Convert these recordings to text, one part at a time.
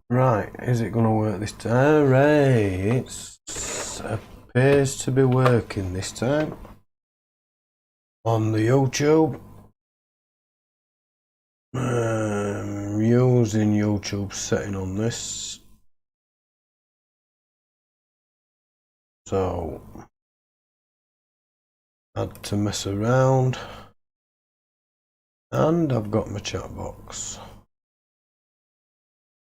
Right, is it going to work this time? Right, it appears to be working this time on the YouTube. Using YouTube setting on this. So, had to mess around. And I've got my chat box.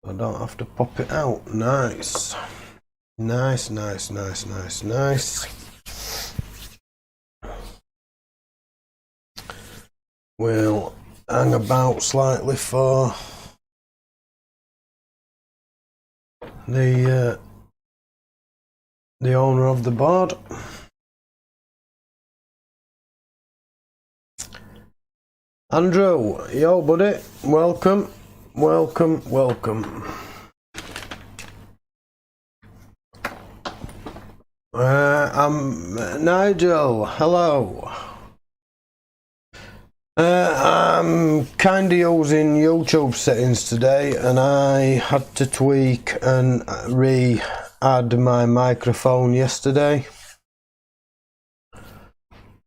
I don't have to pop it out. Nice. Nice. We'll hang about slightly for the owner of the board. Andrew, yo buddy, welcome. I'm Nigel, hello. I'm kinda using YouTube settings today and I had to tweak and re-add my microphone yesterday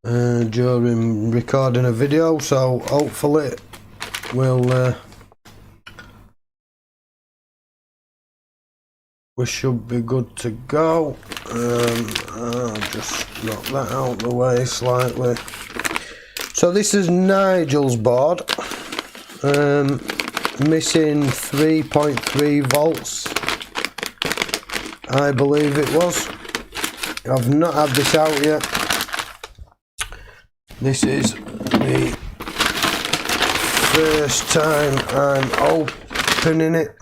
during recording a video, so hopefully we should be good to go. I'll just knock that out the way slightly. So this is Nigel's board, missing 3.3 volts, I believe it was. I've not had this out yet. This is the first time I'm opening it.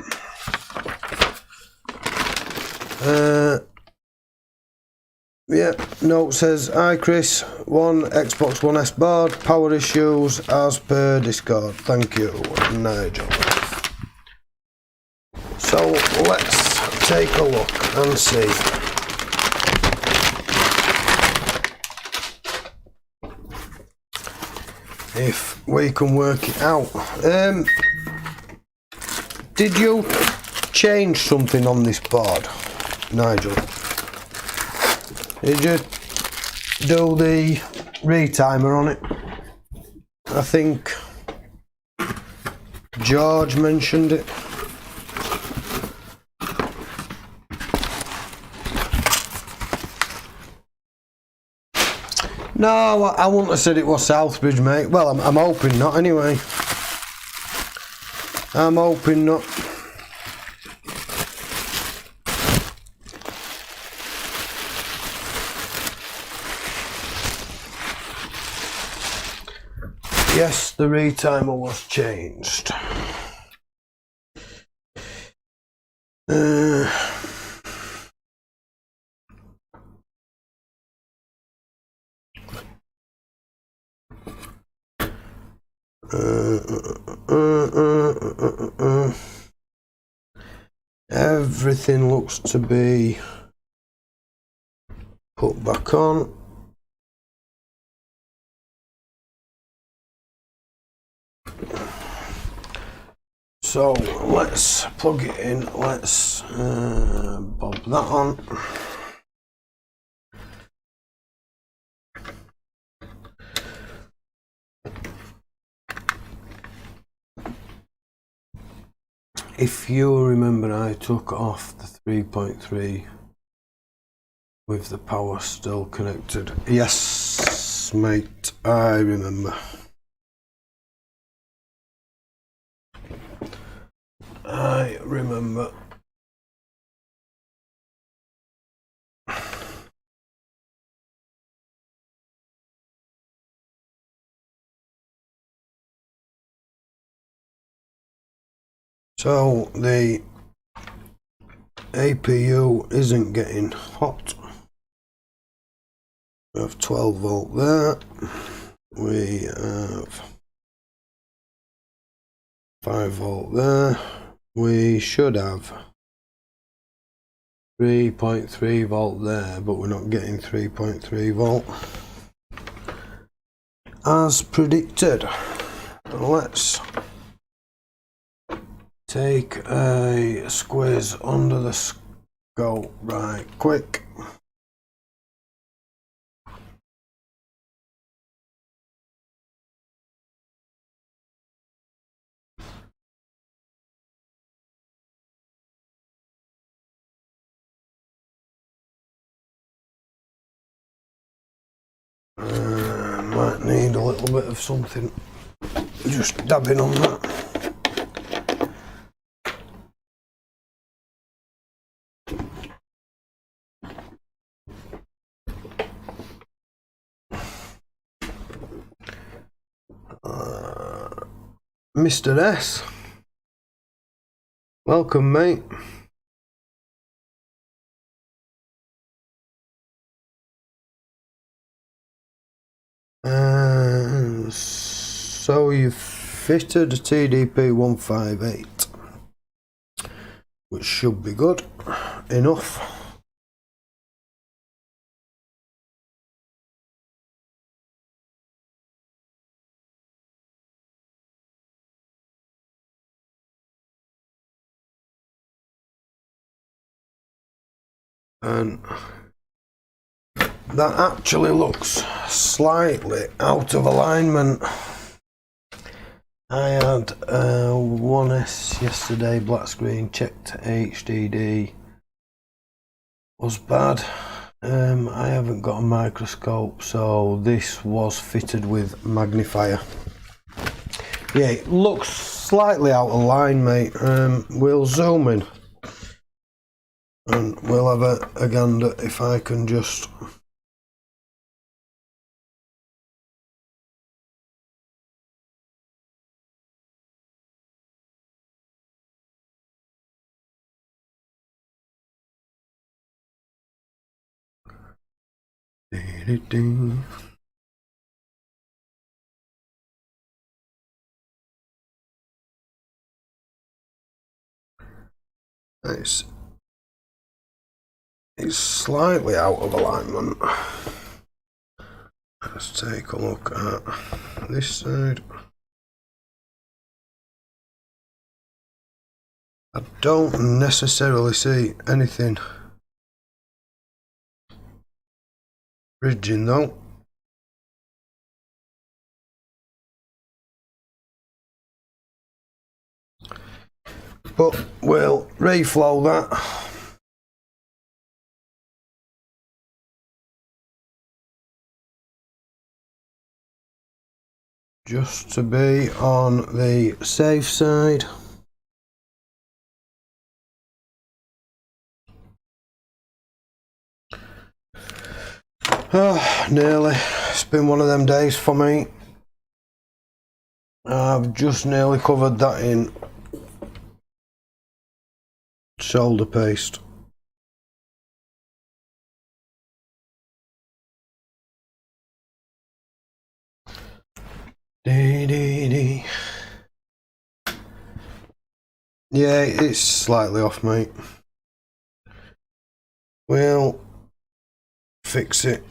Yeah, note says, hi Chris, one Xbox One S board, power issues as per Discord. Thank you, Nigel. So let's take a look and see. If we can work it out. Did you change something on this board, Nigel? Did you do the retimer on it? I think George mentioned it. No, I wouldn't have said it was Southbridge, mate. Well, I'm hoping not anyway. I'm hoping not. Yes, the retimer was changed. Everything looks to be put back on. So let's plug it in. Let's bob that on. If you remember, I took off the 3.3 with the power still connected. Yes, mate, I remember. I remember. So the APU isn't getting hot. We have 12 volt there. We have 5 volt there. We should have 3.3 volt there, but we're not getting 3.3 volt as predicted. Let's Take a squeeze under the scope right quick. Might need a little bit of something, just dabbing on that. Mr. S, welcome mate. So you've fitted a TDP 158, which should be good enough. And that actually looks slightly out of alignment. I had 1S yesterday, black screen, checked HDD, was bad. I haven't got a microscope, so this was fitted with magnifier. Yeah, it looks slightly out of line, mate. We'll zoom in and we'll have a gander if I can just... It's slightly out of alignment. Let's take a look at this side. I don't necessarily see anything bridging though. But we'll reflow that. Just to be on the safe side. Oh, nearly. It's been one of them days for me. I've just nearly covered that in solder paste. Yeah, it's slightly off, mate. We'll fix it.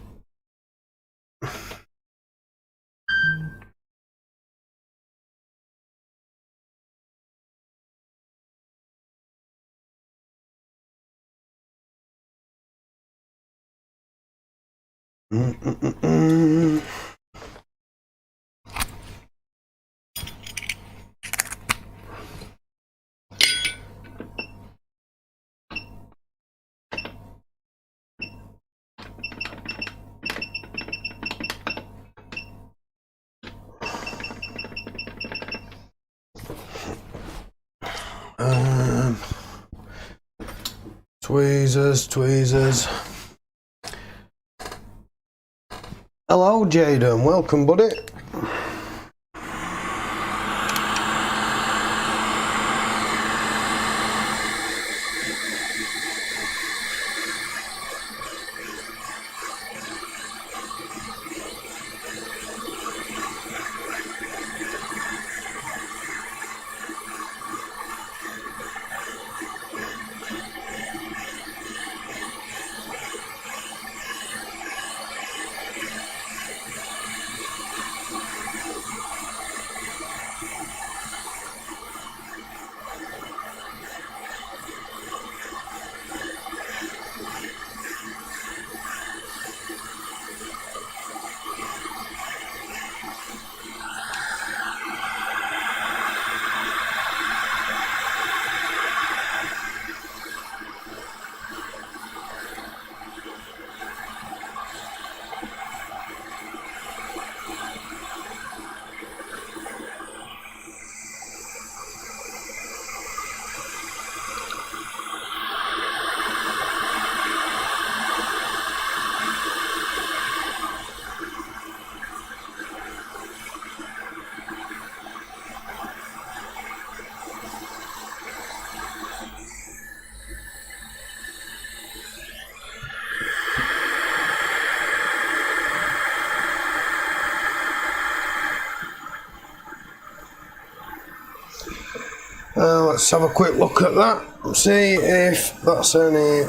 Tweezers. Hello, Jaden. Welcome, buddy. Let's have a quick look at that, see if that's any.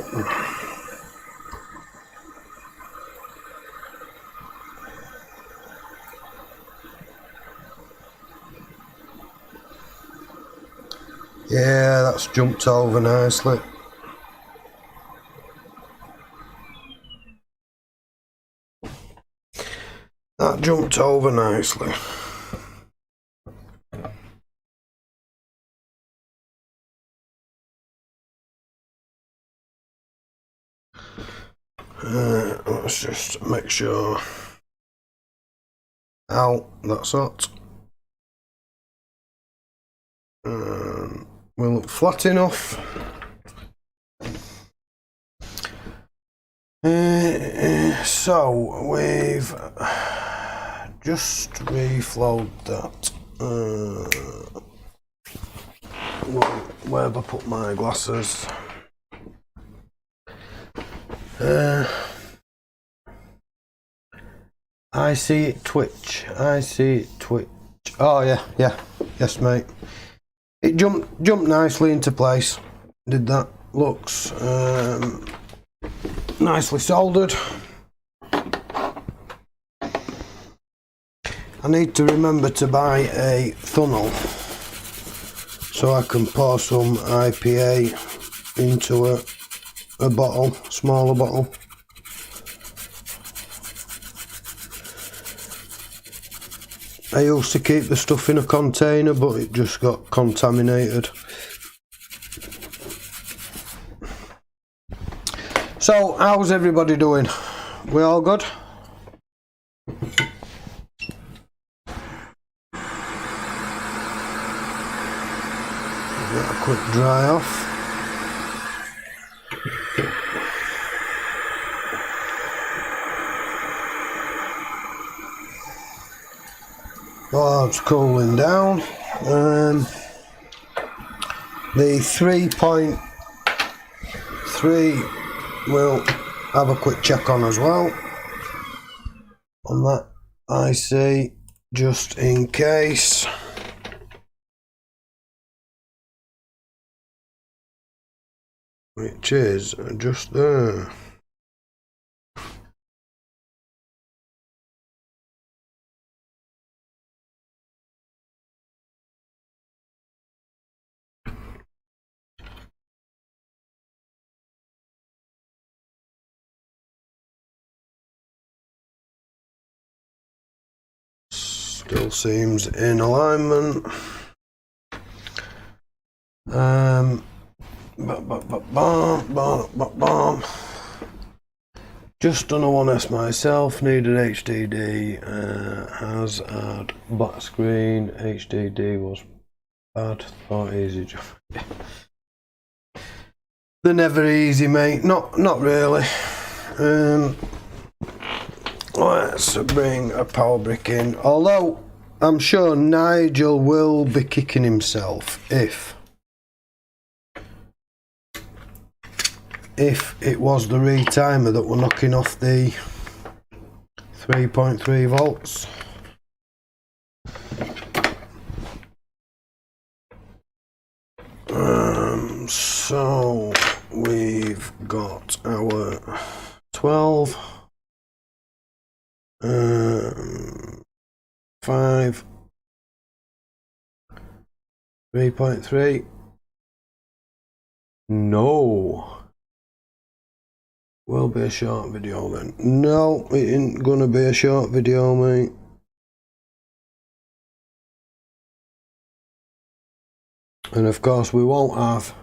Yeah, that's jumped over nicely. That jumped over nicely. Let's just make sure. Ow, that's hot. Will look flat enough. So we've just reflowed that. Where have I put my glasses? I see it twitch. I see it twitch. Oh yeah, yes mate. It jumped nicely into place. Did that. Looks nicely soldered. I need to remember to buy a funnel so I can pour some IPA into a bottle, smaller bottle. I used to keep the stuff in a container, but it just got contaminated. So, how's everybody doing? We all good? Get a quick dry off. Oh, it's cooling down. The 3.3 we'll have a quick check on as well. On that IC, just in case. Which is just there. Still seems in alignment. Just done a 1S myself, needed HDD, has had black screen, HDD was bad, thought easy job. They're never easy, mate, not really. Let's bring a power brick in, although I'm sure Nigel will be kicking himself if it was the retimer that were knocking off the 3.3 volts. So we've got our 12, 5, 3.3. No. Will be a short video then. No, it ain't gonna be a short video, mate. And of course we won't have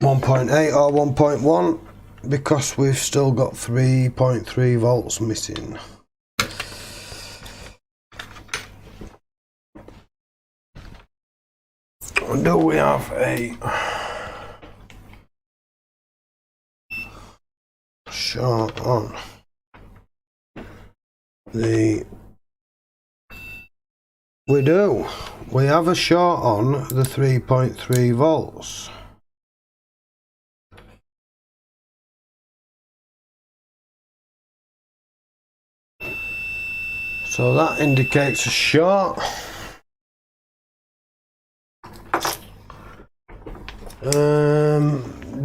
1.8 or 1.1 because we've still got 3.3 volts missing. Do we have a short on the? We do. We have a short on the 3.3 volts. So that indicates a short.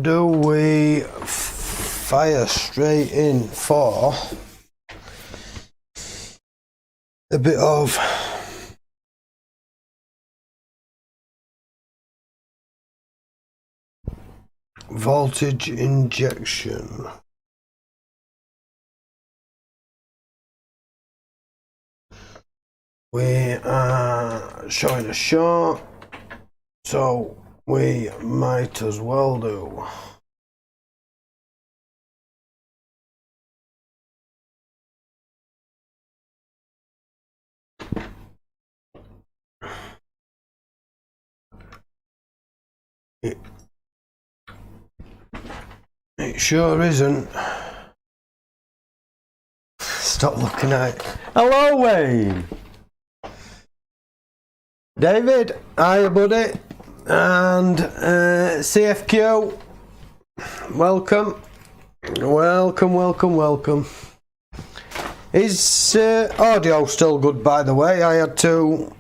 Do we fire straight in for a bit of voltage injection? We are showing a short, so we might as well do. It sure isn't. Stop looking at it. Hello, Wayne. David, hiya, buddy. And CFQ, welcome. Welcome. Is audio still good, by the way? I had to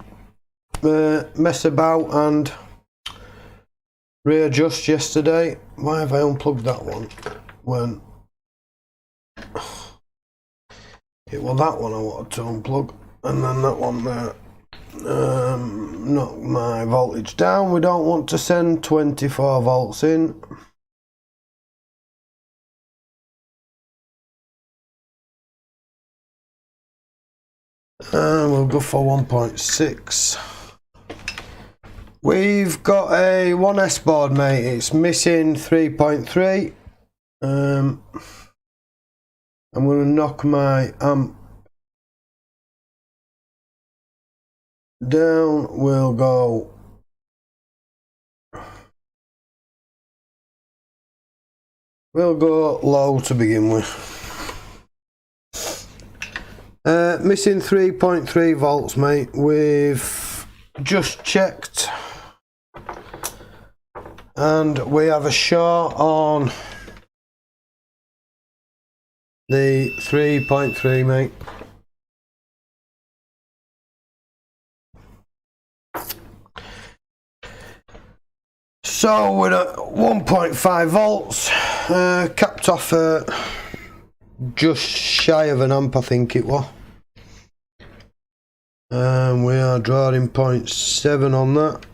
mess about and readjust yesterday. Why have I unplugged that one when it was that one I wanted to unplug, and then that one there knocked my voltage down. We don't want to send 24 volts in. And we'll go for 1.6. We've got a 1S board, mate. It's missing 3.3. I'm going to knock my amp down. We'll go low to begin with. Missing 3.3 volts, mate. We've just checked, and we have a short on the 3.3, mate. So we're at 1.5 volts, capped off at just shy of an amp, I think it was. We are drawing 0.7 on that.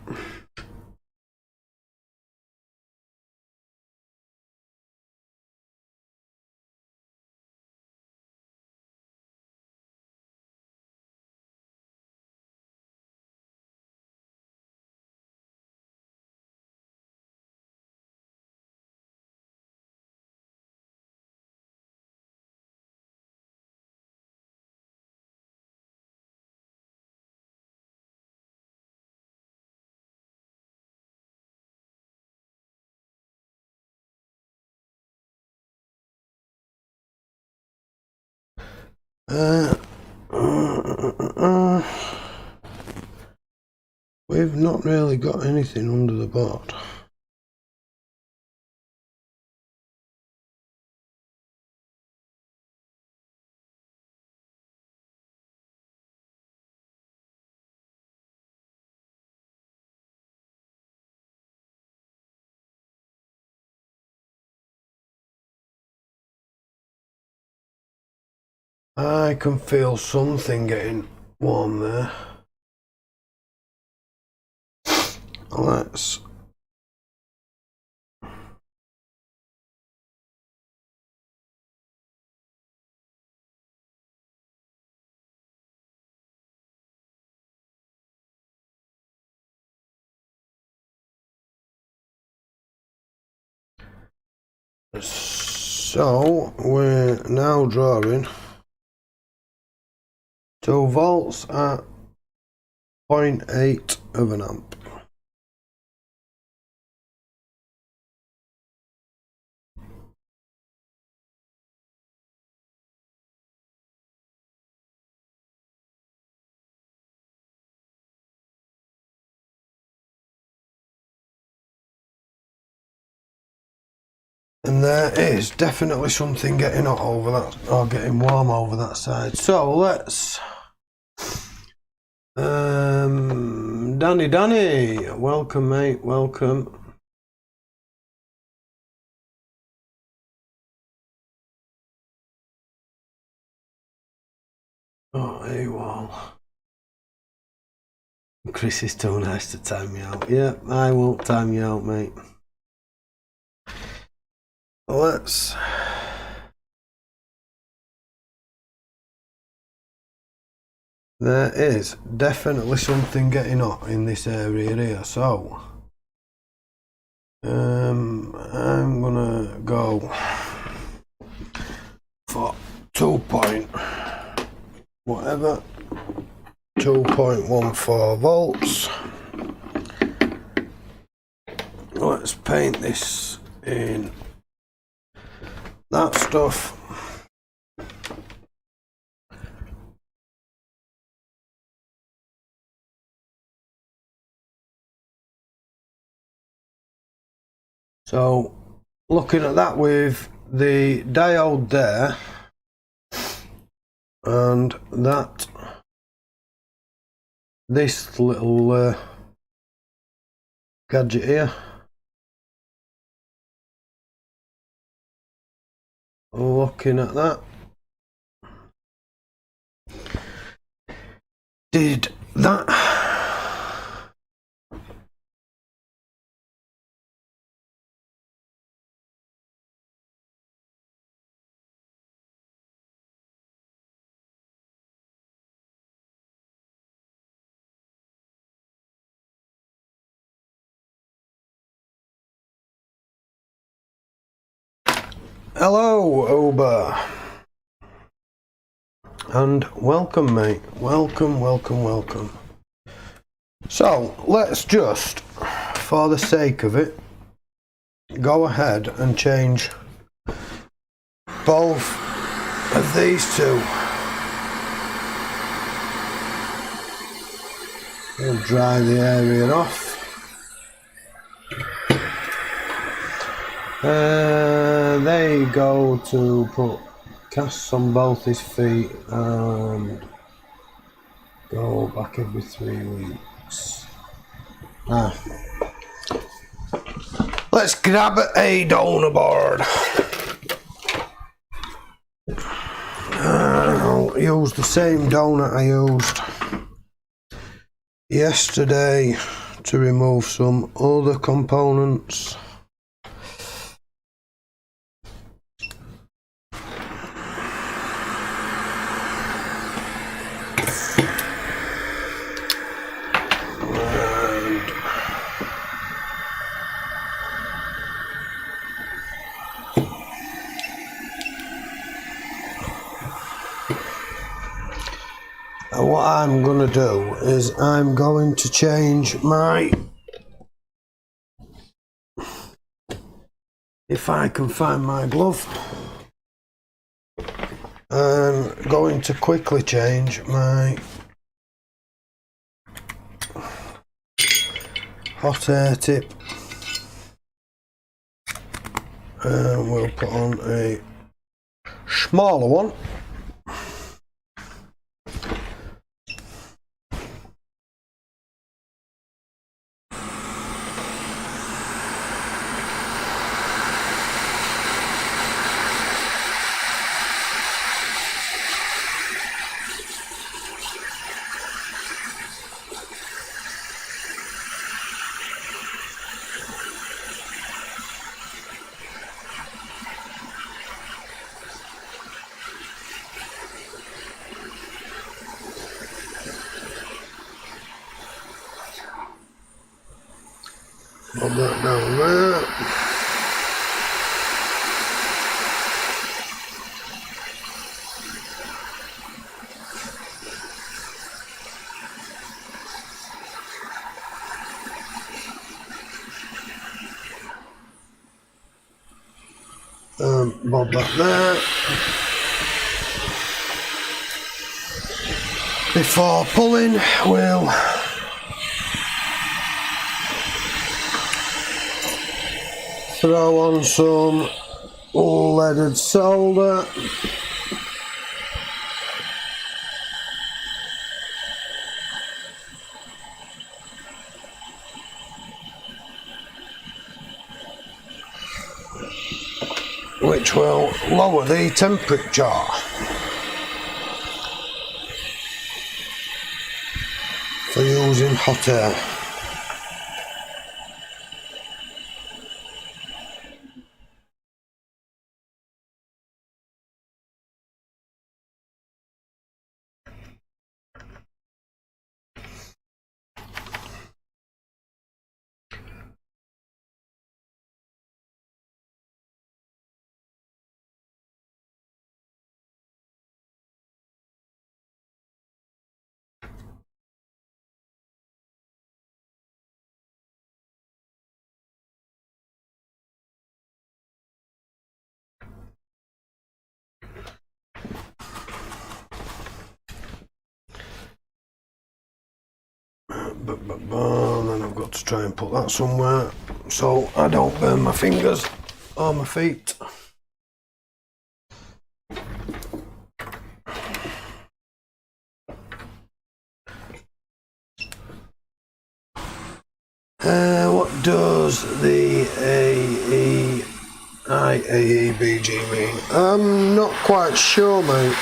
We've not really got anything under the board. I can feel something getting warm there. Let's so we're now drawing 2 volts at 0.8 of an amp. And there is definitely something getting hot over that, or getting warm over that side. So let's Danny, welcome mate, welcome. Oh, AWOL. Chris is too nice to time me out. Yeah, I won't time you out, mate. Let's... There is definitely something getting on in this area here, so... I'm gonna go for 2 point whatever, 2.14 volts. Let's paint this in that stuff. So looking at that with the diode there and that, this little gadget here, looking at that, did that hello Uber, and welcome mate, welcome. So let's just, for the sake of it, go ahead and change both of these two. We'll dry the area off. There you go, to put casts on both his feet and go back every 3 weeks. Let's grab a donor board. I'll use the same donut I used yesterday to remove some other components. What I'm going to do is I'm going to change my, if I can find my glove, I'm going to quickly change my hot air tip, and we'll put on a smaller one. Put that down there. Bob that there. Before pulling, we'll throw on some leaded solder. which will lower the temperature. For using hot air. And then I've got to try and put that somewhere so I don't burn my fingers or my feet. What does the IAEBG mean? I'm not quite sure, mate.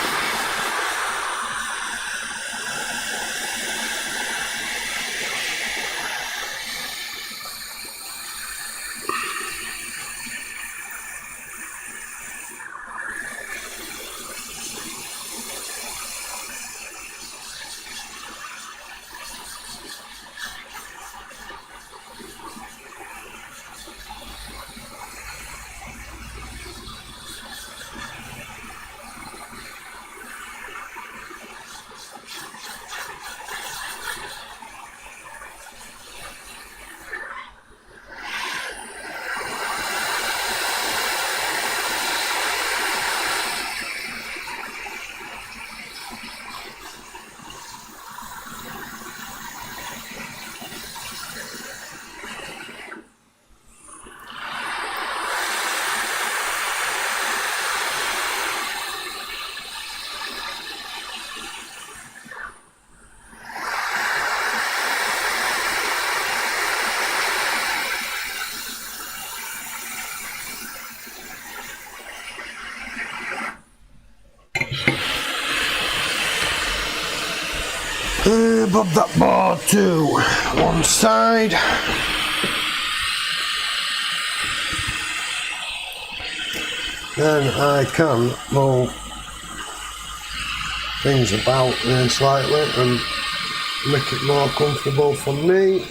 Bob that board to one side. Then I can move things about there slightly and make it more comfortable for me.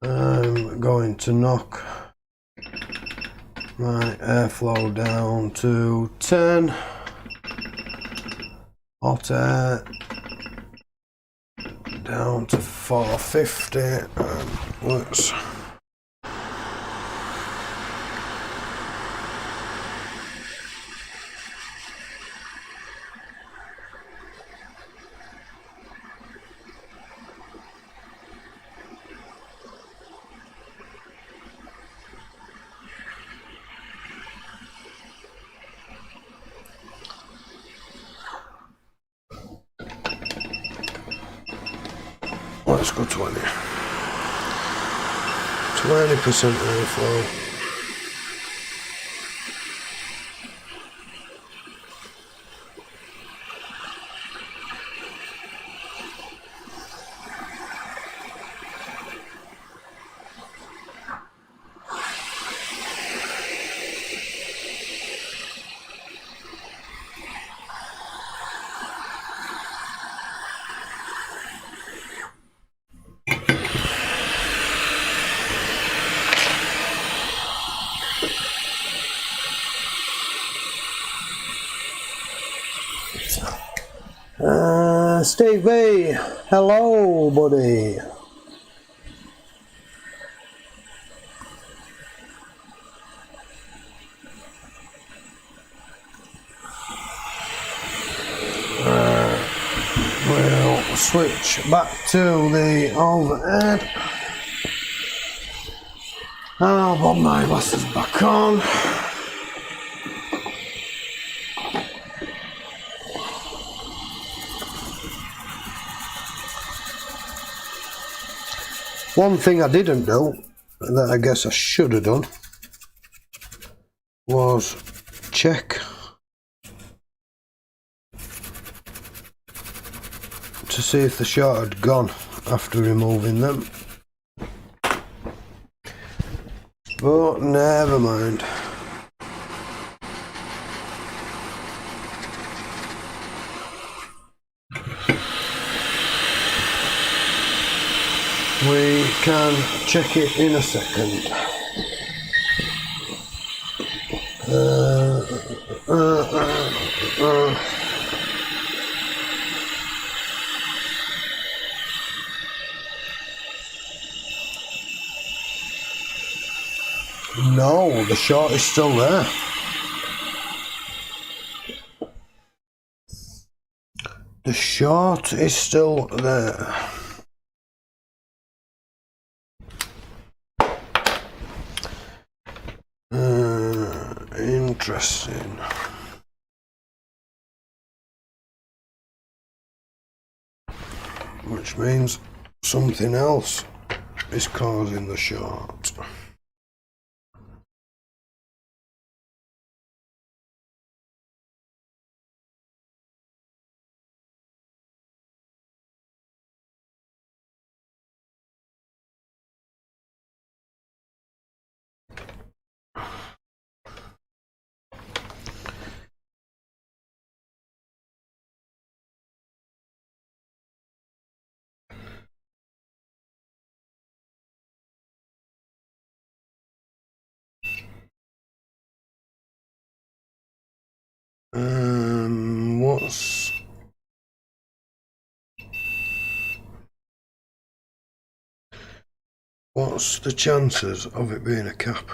I'm going to knock my airflow down to 10. Hot air down to 450, and let's go 20. 20% airflow. Steve V, hello, buddy. switch back to the overhead. I'll put my glasses back on. One thing I didn't do, that I guess I should have done, was check to see if the shot had gone after removing them. But never mind. We can check it in a second. No, the shot is still there. The shot is still there. Interesting. Which means something else is causing the short. What's the chances of it being a cap?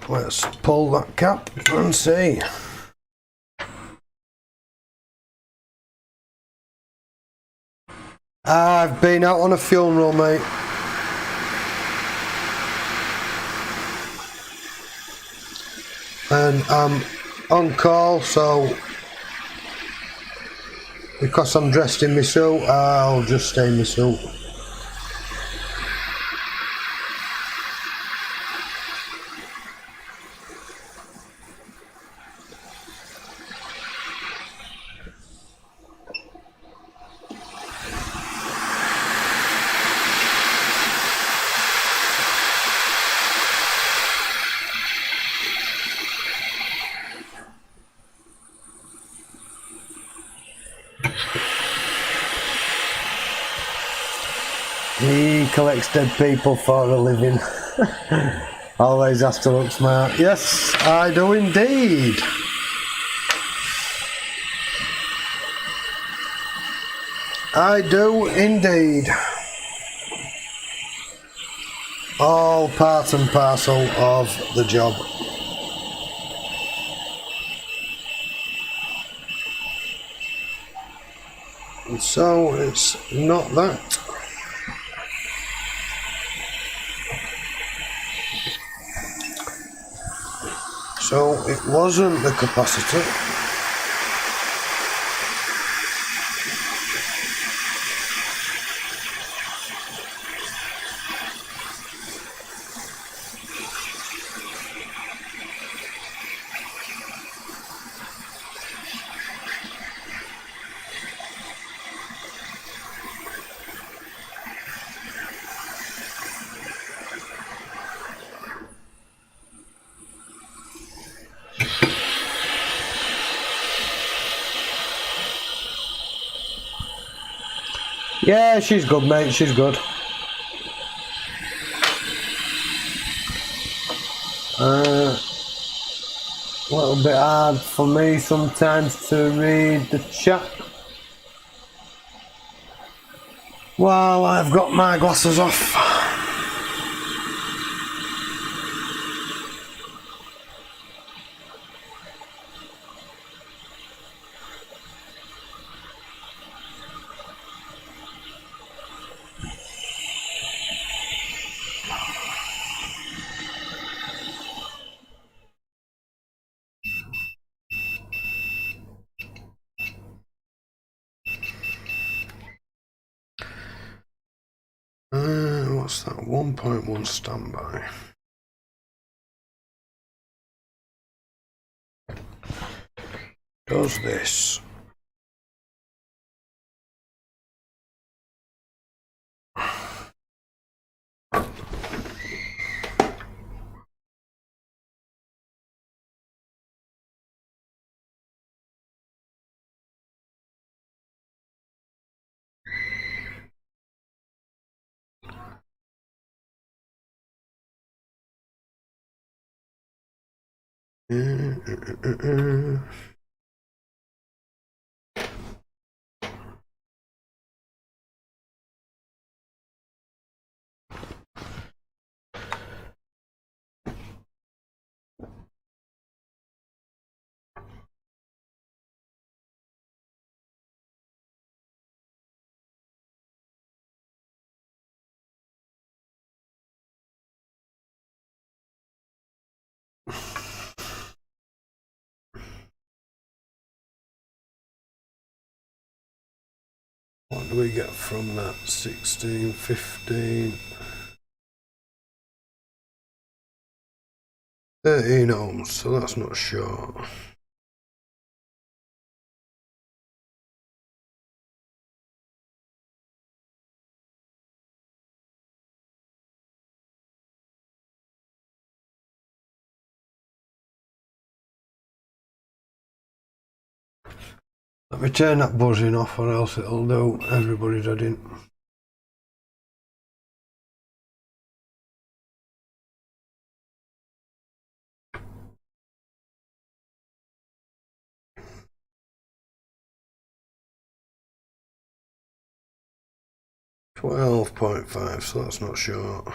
Let's pull that cap and see. I've been out on a funeral, mate. And I'm on call, so because I'm dressed in my suit, I'll just stay in my suit. He collects dead people for a living. Always has to look smart. Yes, I do indeed. I do indeed. All part and parcel of the job. And so it's not that. So it wasn't the capacitor. Yeah, she's good, mate, she's good. A little bit hard for me sometimes to read the chat while I've got my glasses off. what's that? 1.1 standby. Does this? What do we get from that? 16, 15, 13 ohms, so that's not short. Let me turn that buzzing off or else it'll do everybody's head in. $12.5, so that's not short.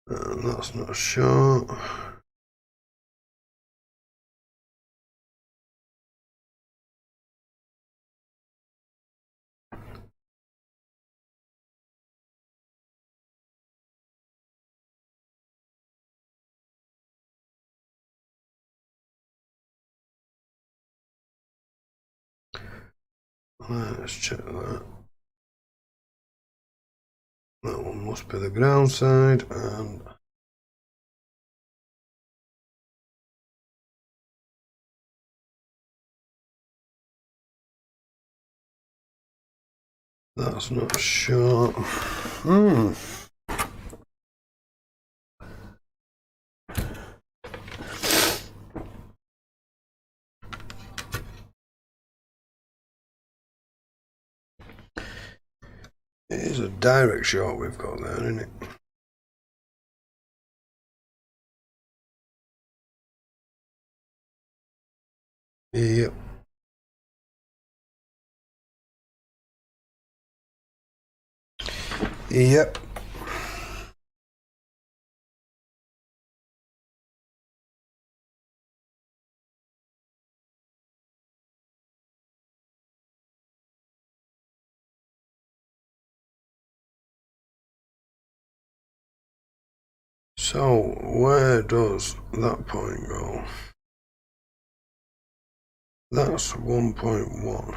And that's not short. Let's check that. That one must be the ground side, and that's not short. It is a direct short we've got there, isn't it? Yep. Yep. So where does that point go? That's 1.1.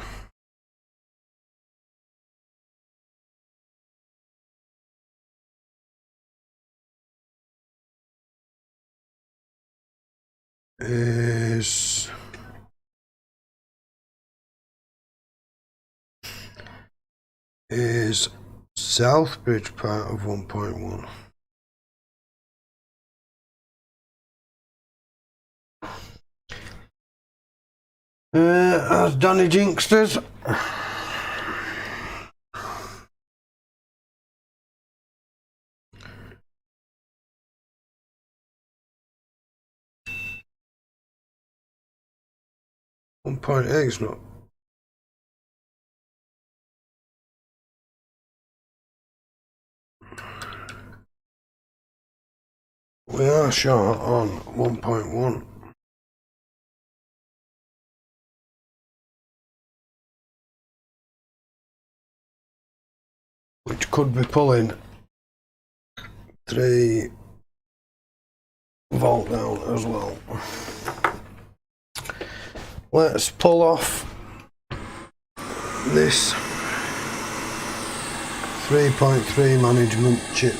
Is Southbridge part of 1.1? As Danny Jinxters. .8 is not. We are short on 1.1. Which could be pulling 3 volt down as well. Let's pull off this 3.3 management chip.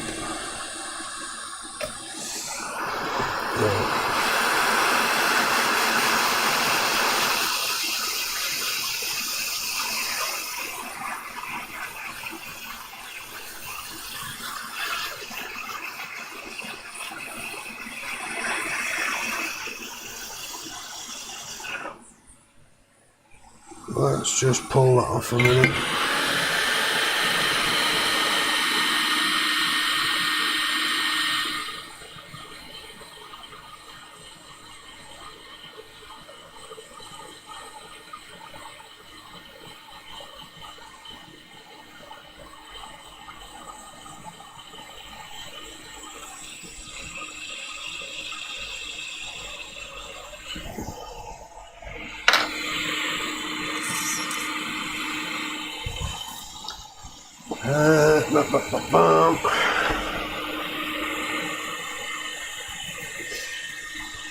Let's just pull that off a minute.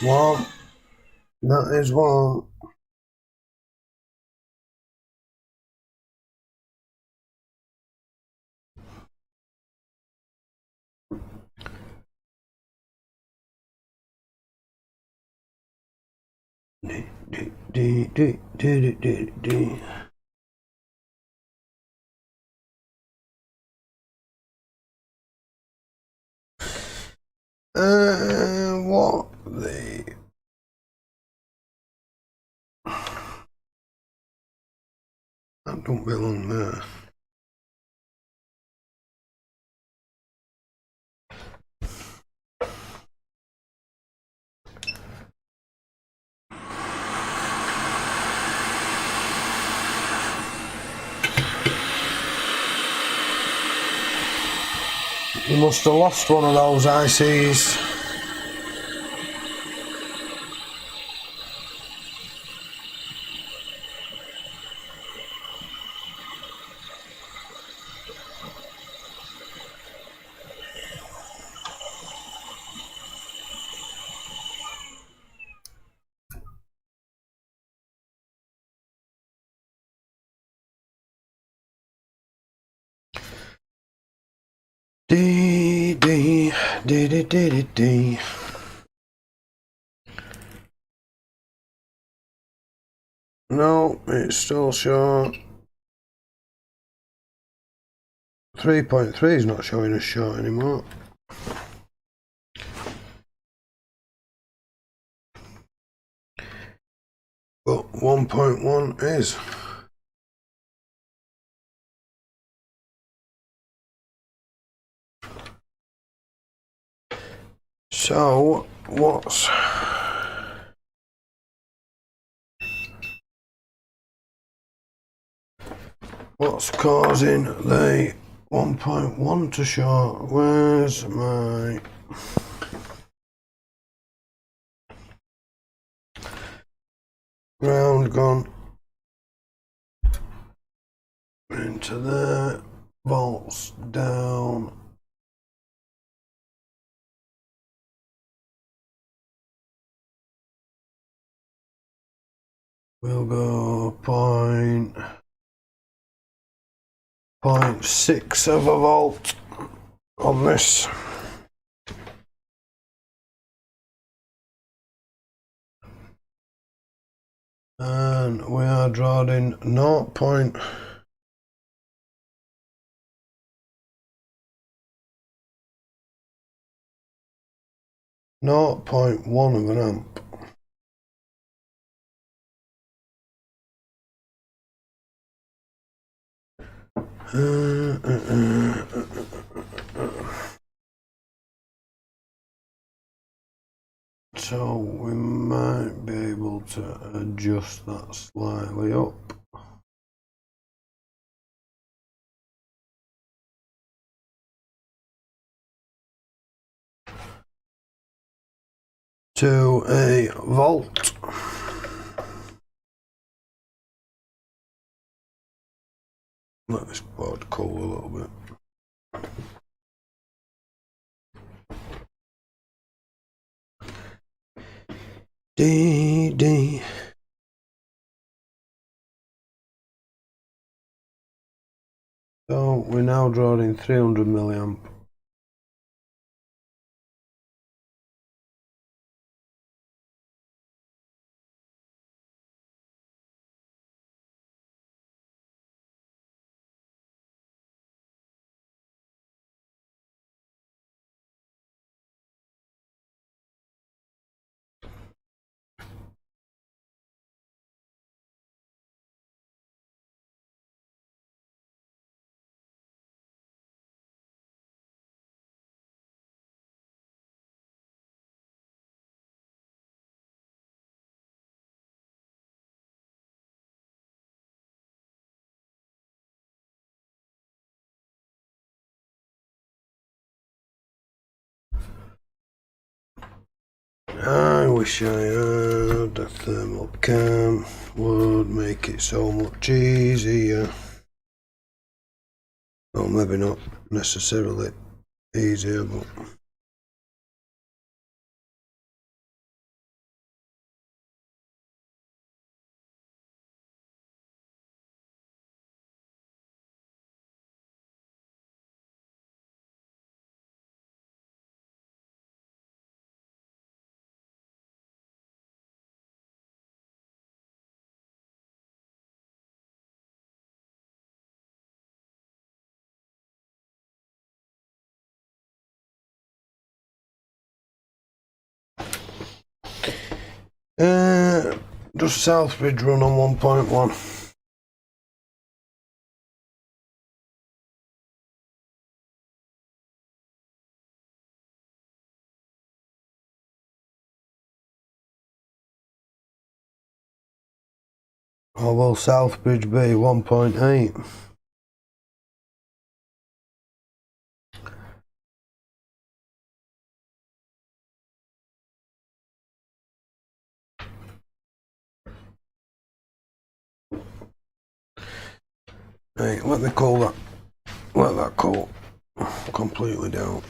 One, that is one. What the? That don't belong there. You must have lost one of those ICs. D. No, it's still short. 3.3 is not showing us short anymore. But 1.1 is. So, what's causing the 1.1 to short? Where's my ground gone? Into there, volts down. We'll go 0.6 of a volt on this. And we are drawing 0.0.1 of an amp. So we might be able to adjust that slightly up. To a volt. Let this board cool a little bit. D. So we're now drawing 300 milliamp. I wish I had a thermal cam, would make it so much easier. Well, maybe not necessarily easier, but does Southbridge run on 1.1? Or will Southbridge be 1.8? Right, let me call that. Let that cool completely down.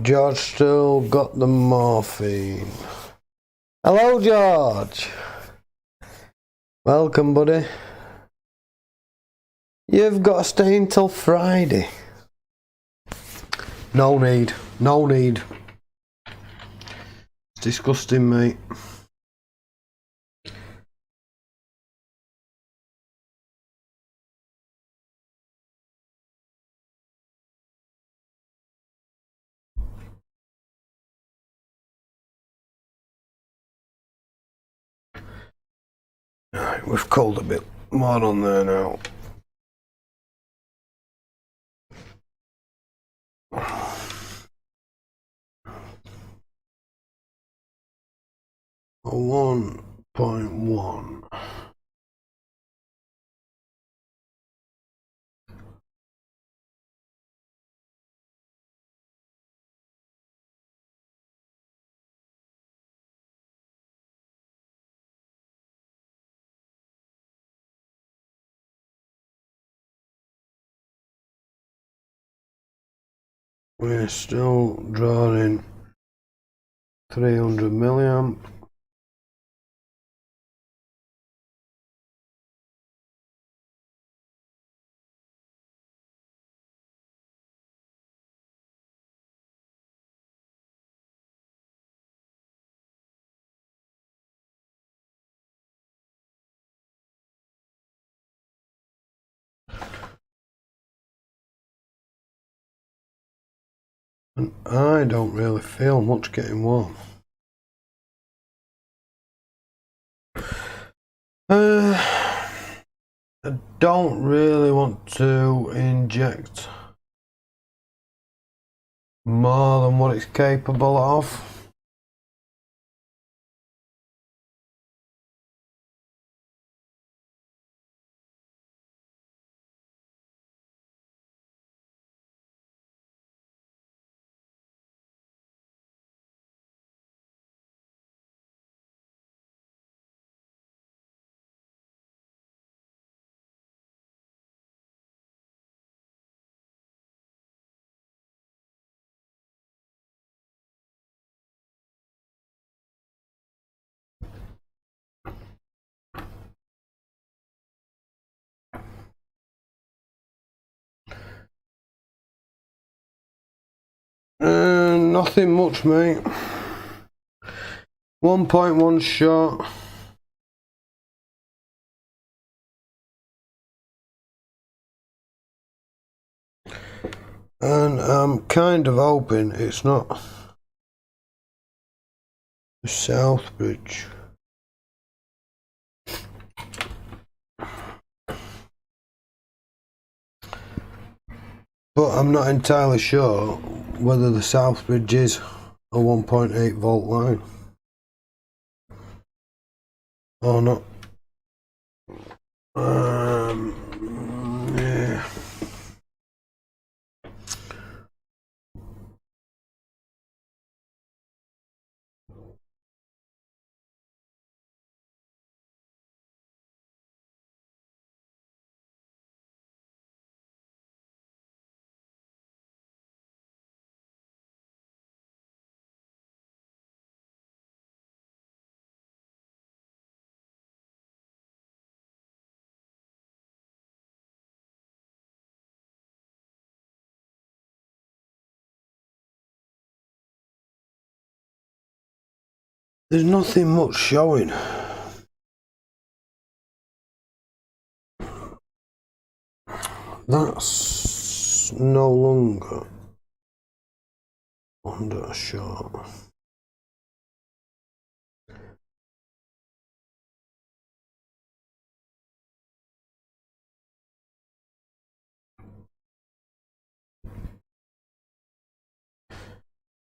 George still got the morphine. Hello, George. Welcome, buddy. You've got to stay until Friday. No need. No need. It's disgusting, mate. Right, we've called a bit more on there now. A 1.1. We're still drawing 300 milliamp. And I don't really feel much getting warm. I don't really want to inject more than what it's capable of. Nothing much, mate. 1.1 short. And I'm kind of hoping it's not the Southbridge. But I'm not entirely sure whether the Southbridge is a 1.8 volt line or not. Yeah. There's nothing much showing. That's no longer under a short.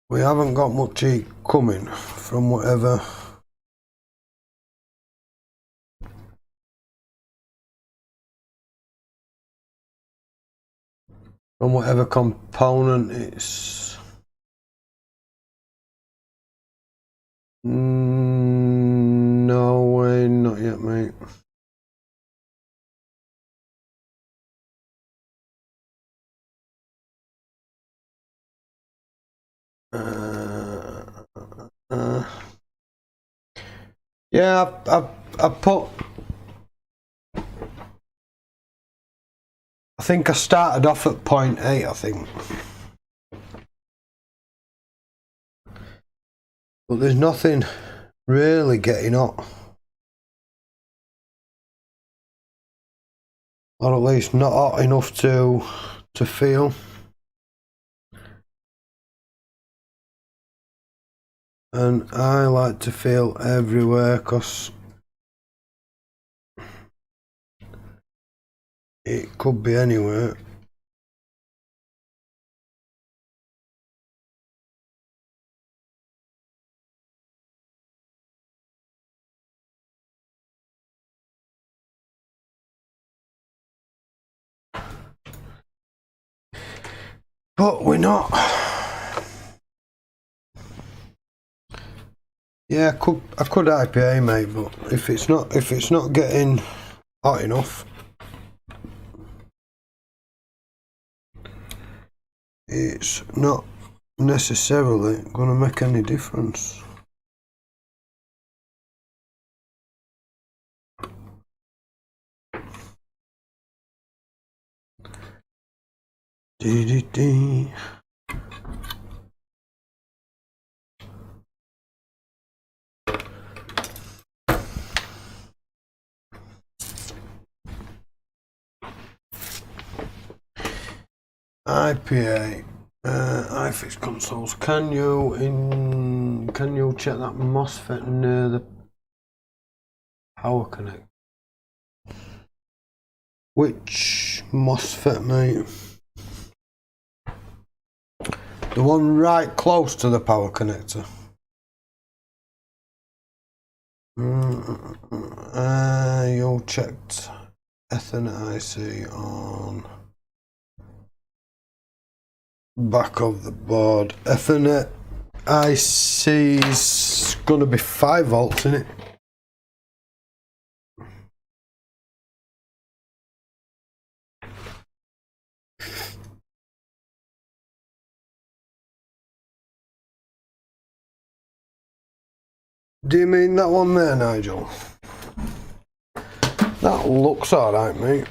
We haven't got much heat coming from whatever component it's no way, not yet, mate. Yeah, I put. I think I started off at 0.8, I think. But there's nothing really getting hot. Or at least not hot enough to feel. And I like to feel everywhere because it could be anywhere. But we're not. Yeah, I could IPA, mate, but if it's not getting hot enough, it's not necessarily going to make any difference. Dee. IPA, iFix consoles. Can you check that MOSFET near the power connect? Which MOSFET, mate? The one right close to the power connector. You checked Ethernet IC on back of the board. Ethernet IC's gonna be 5 volts in it. Do you mean that one there, Nigel? That looks alright, mate.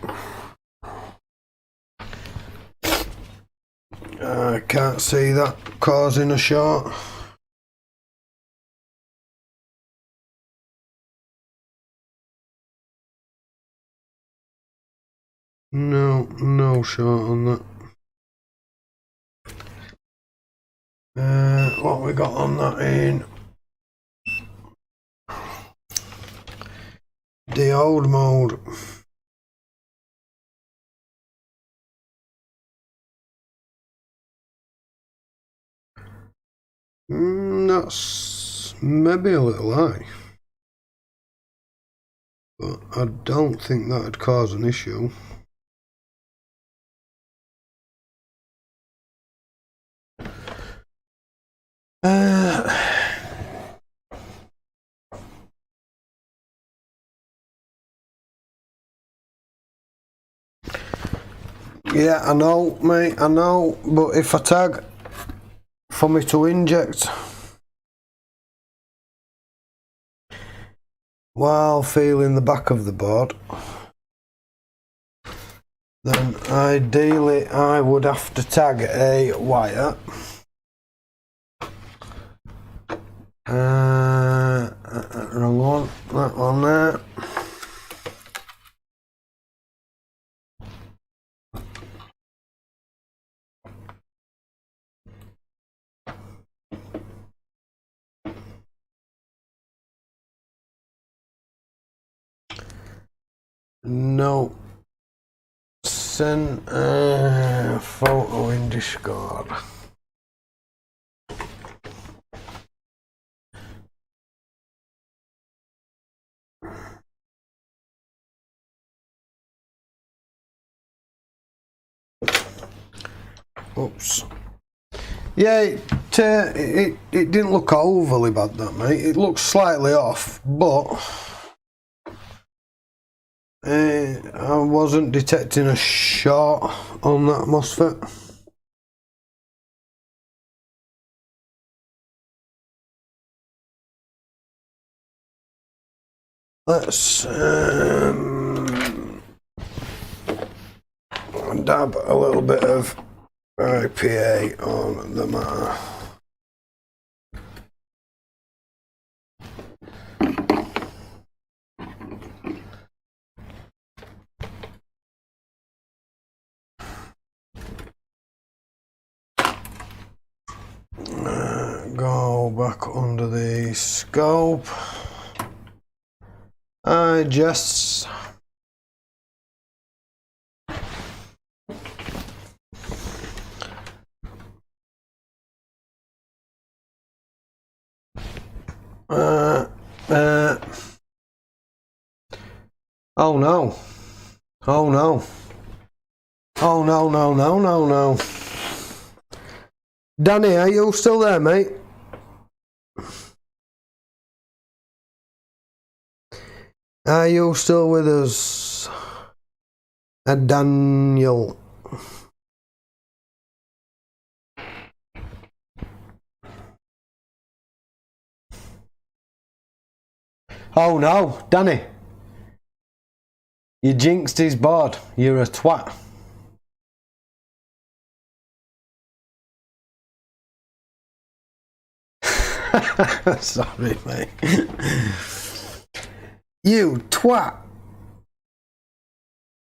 I can't see that causing a short. No short on that. What we got on that in the old mode. That's maybe a little high, but I don't think that'd cause an issue. Yeah, I know, mate, I know, but if I tag for me to inject while feeling the back of the board, then ideally I would have to tag a wire. Wrong one, that one there. No. Send photo in Discord. Oops. Yeah, it didn't look overly bad, that, mate. It looks slightly off, but I wasn't detecting a short on that MOSFET. Let's dab a little bit of IPA on the matter. Go back under the scope. I just oh no. Oh no. Oh no. Danny, are you still there, mate? Are you still with us? Daniel. Oh no, Danny. You jinxed his board. You're a twat. Sorry, mate. You twat.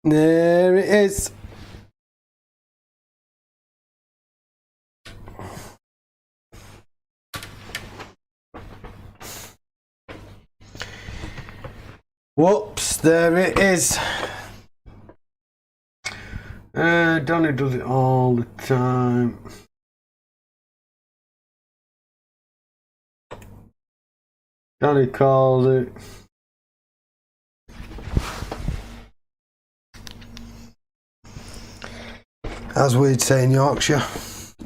There it is. Whoops, there it is. Donny does it all the time. Donny calls it. As we'd say in Yorkshire,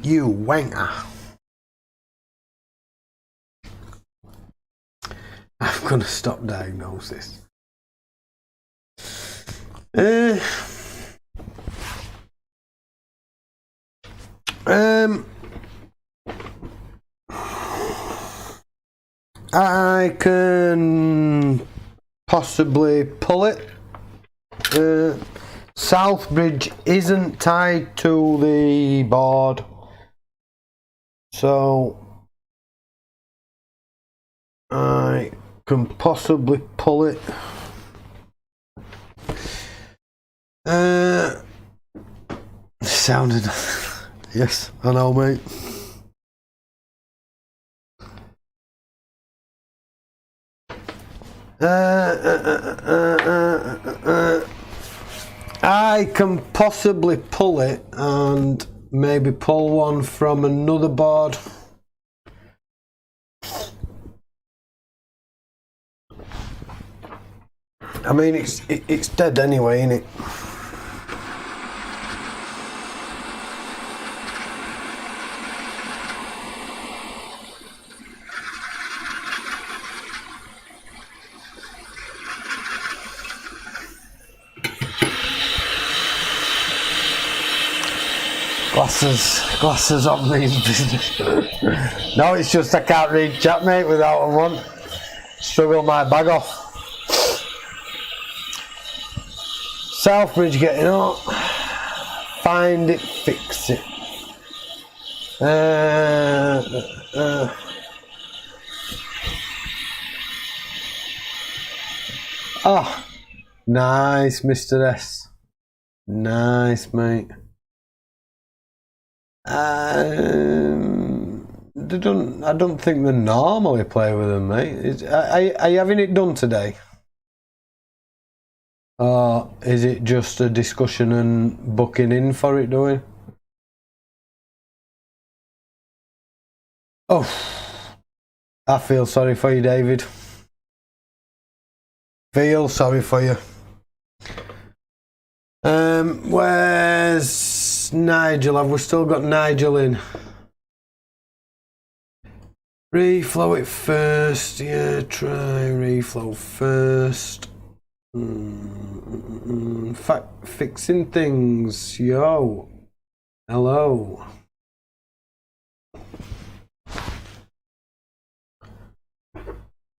you wanker. I'm gonna stop diagnosis. I can possibly pull it. Southbridge isn't tied to the board So I can possibly pull it. Sounded. Yes, I know, mate. I can possibly pull it and maybe pull one from another board. I mean, it's dead anyway, isn't it? Glasses on these business. No, it's just I can't read chat, mate, without one. Struggle my bag off. Southbridge getting up. Find it, fix it. Oh, nice, Mr. S. Nice, mate. I don't think they normally play with them, mate. Are you having it done today? Or is it just a discussion and booking in for it doing? Oh, I feel sorry for you, David. Feel sorry for you. Where's Nigel? Have we still got Nigel in? Reflow it first. Yeah, try reflow first. Fixing things. Yo. Hello.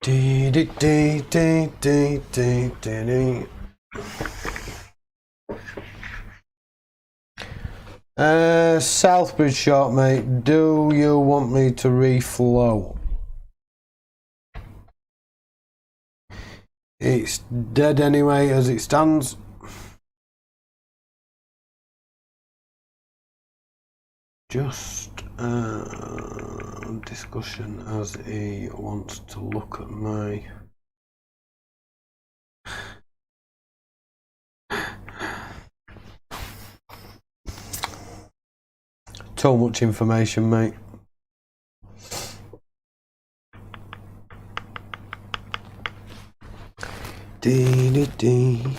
Dee dee dee dee dee dee dee. Southbridge short, mate. Do you want me to reflow? It's dead anyway as it stands. Just discussion as he wants to look at my too much information, mate. Dee dee dee.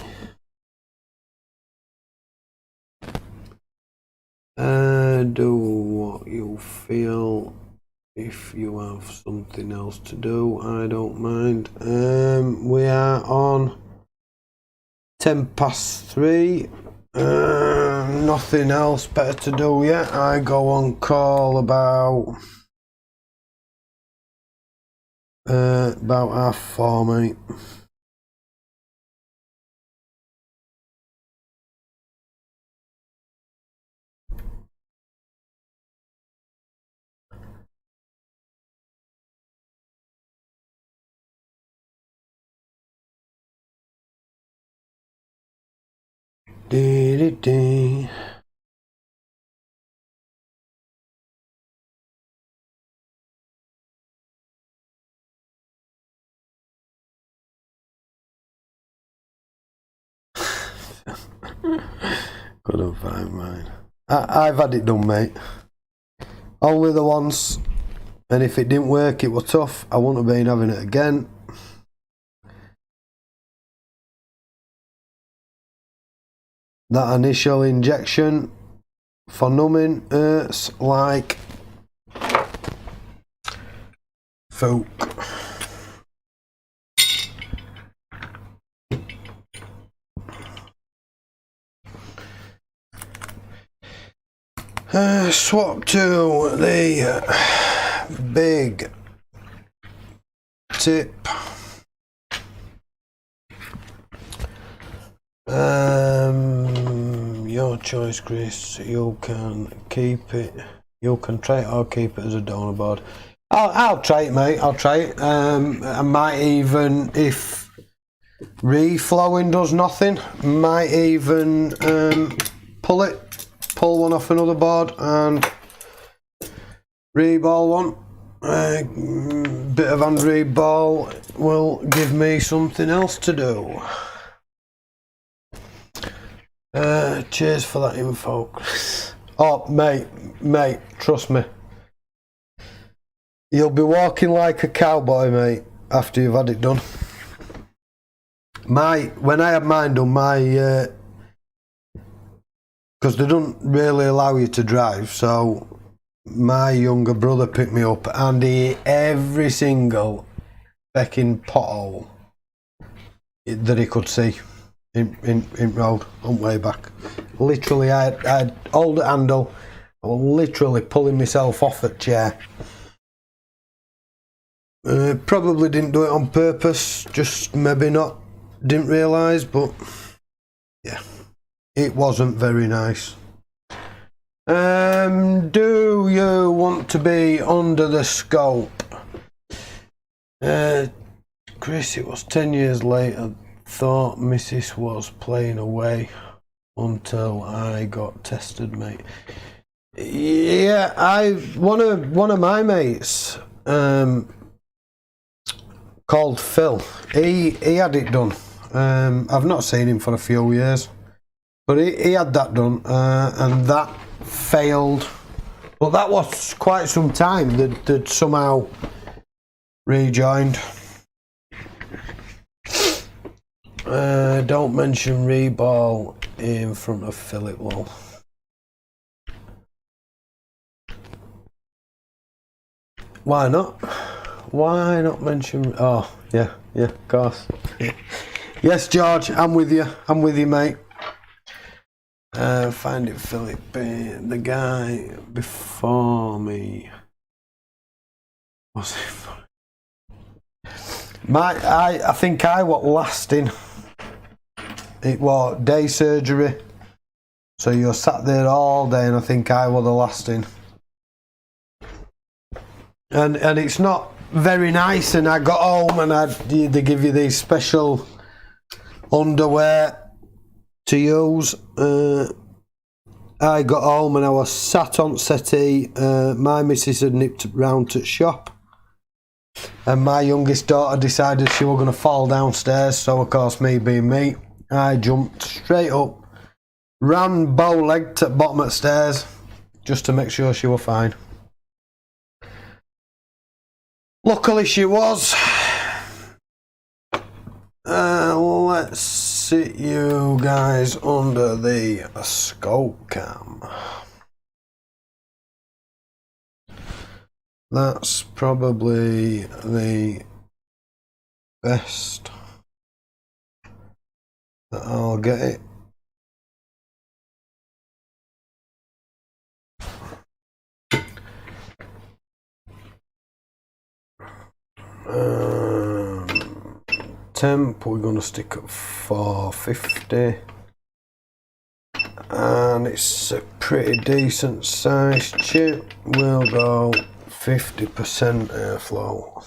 Do what you feel. If you have something else to do, I don't mind. We are on 3:10. Nothing else better to do yet. I go on call about 4:30, mate. Dee dee dee. Couldn't find mine. I've had it done, mate. Only the once, and if it didn't work, it was tough. I wouldn't have been having it again. That initial injection for numbing hurts like folk. Swap to the big tip. Your choice, Chris. You can keep it. You can try it or keep it as a donor board. I'll try it, mate. I'll try it. I might even, if reflowing does nothing, might even pull one off another board and reball one. Bit of hand reball will give me something else to do. Cheers for that info. Oh, mate, trust me. You'll be walking like a cowboy, mate, after you've had it done. When I had mine done, because they don't really allow you to drive, so my younger brother picked me up and he hit every single fucking pothole that he could see in road on way back. Literally, I'd hold the handle, I was literally pulling myself off the chair. Probably didn't do it on purpose, just maybe not, didn't realise, but yeah, it wasn't very nice. Do you want to be under the scope? Chris, it was 10 years later. Thought Mrs. was playing away until I got tested, mate. Yeah, one of my mates, called Phil. He had it done. I've not seen him for a few years, but he had that done, and that failed. But that was quite some time. They'd somehow rejoined. Don't mention reball in front of Philip Wall. Why not? Why not mention? Oh, yeah, of course. Yes, George, I'm with you, mate. Find it, Philip. The guy before me. Was it? I think I was lasting. It was day surgery, so you're sat there all day, and I think I was the lasting. And it's not very nice. And I got home, and they give you these special underwear to use. I got home and I was sat on settee. My missus had nipped round to the shop, and my youngest daughter decided she was going to fall downstairs. So of course, me being me, I jumped straight up, ran bow-legged to the bottom of the stairs just to make sure she was fine. Luckily she was. Let's sit you guys under the scope cam. That's probably the best that I'll get it. Temp, we're going to stick at 450, and it's a pretty decent sized chip. We'll go 50% airflow.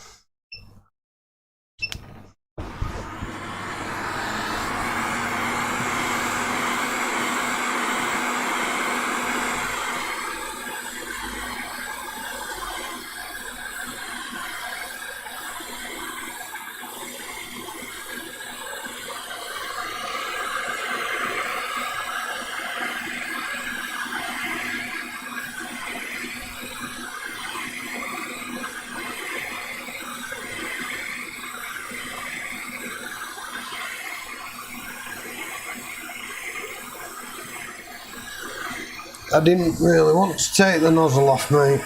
I didn't really want to take the nozzle off, mate.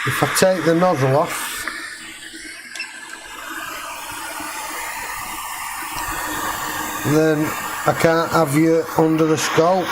If I take the nozzle off, then I can't have you under the scope.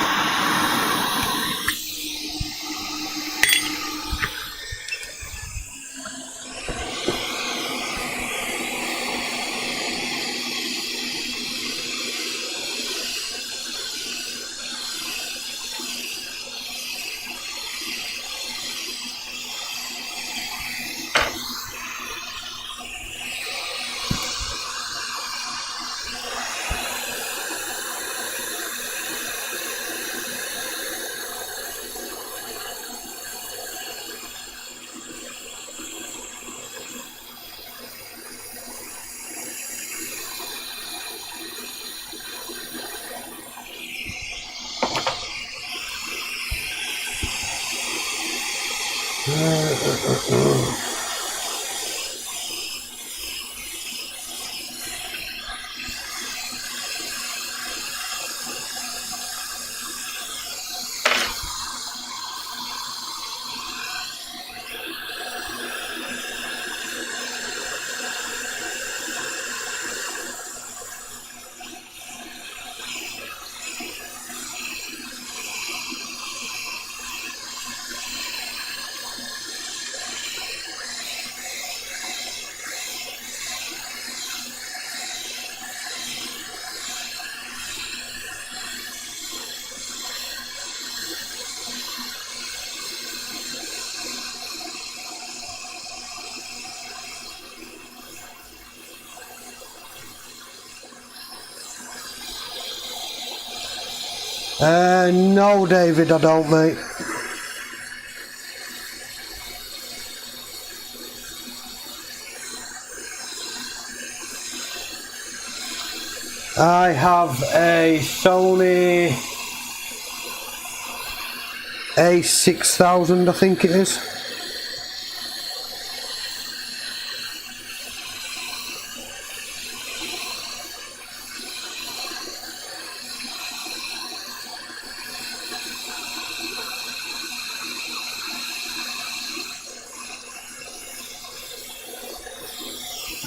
No, David, I don't, mate. I have a Sony A6000, I think it is.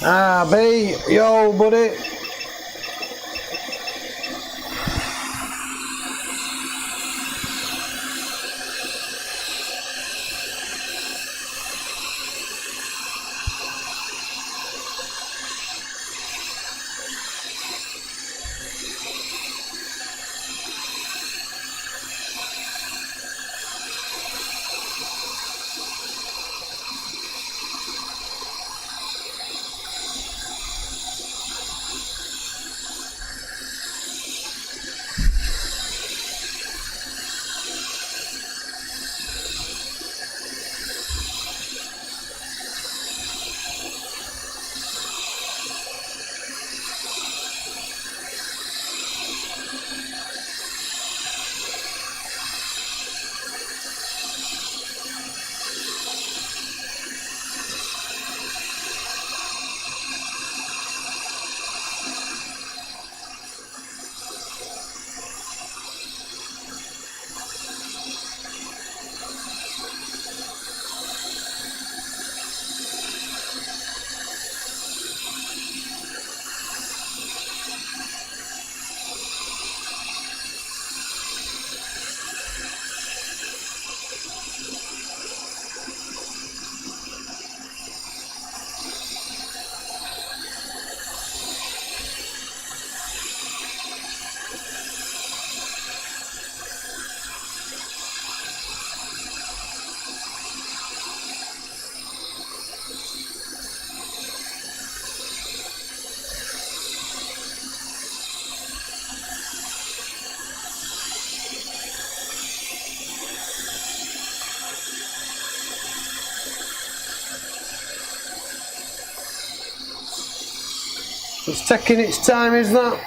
Ah, B, yo, buddy. It's taking its time, is that?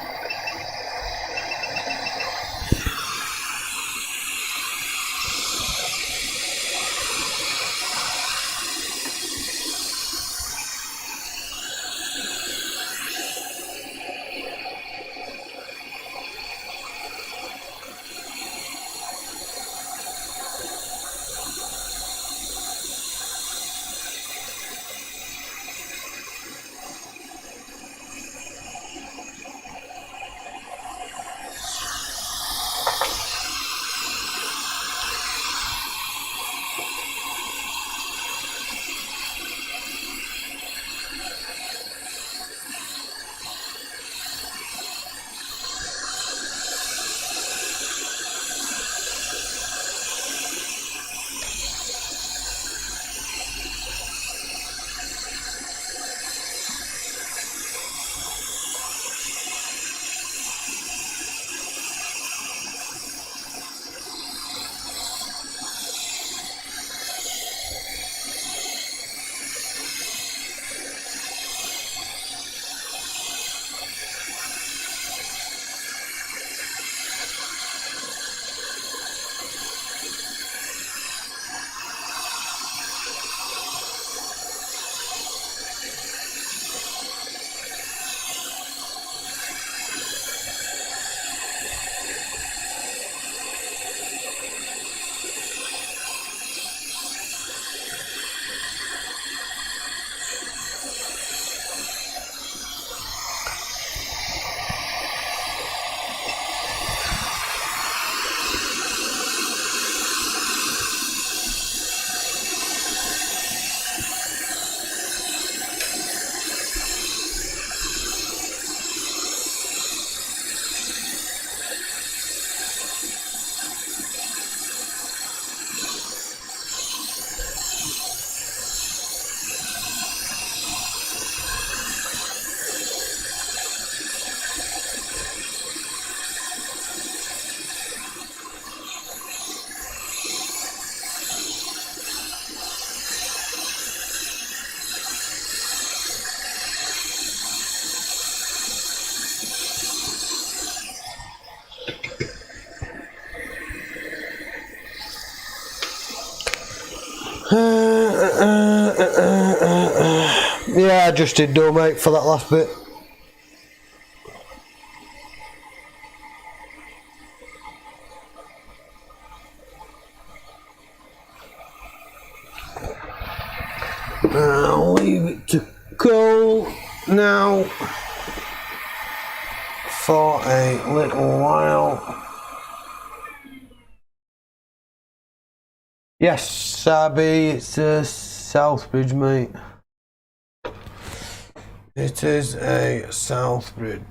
Yeah, I just did do, mate, for that last bit. I'll leave it to cool now for a little while. Yes, Sabi, it's a Southbridge, mate. It is a Southbridge.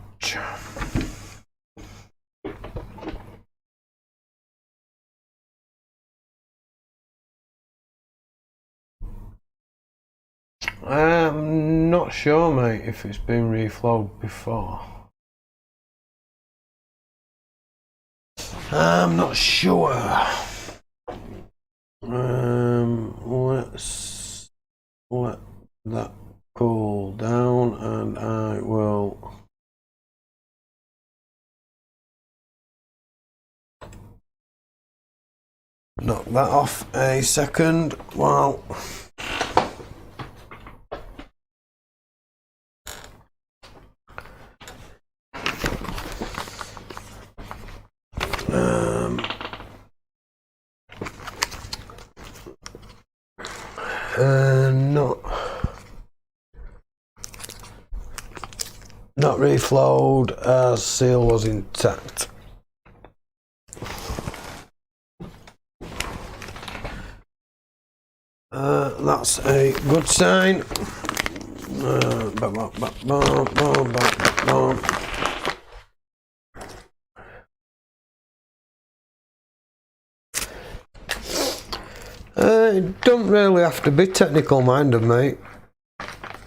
I'm not sure, mate, if it's been reflowed before. I'm not sure. Let's let that cool down and I will knock that off a second while not reflowed as seal was intact. That's a good sign. It don't really have to be technical minded, mate.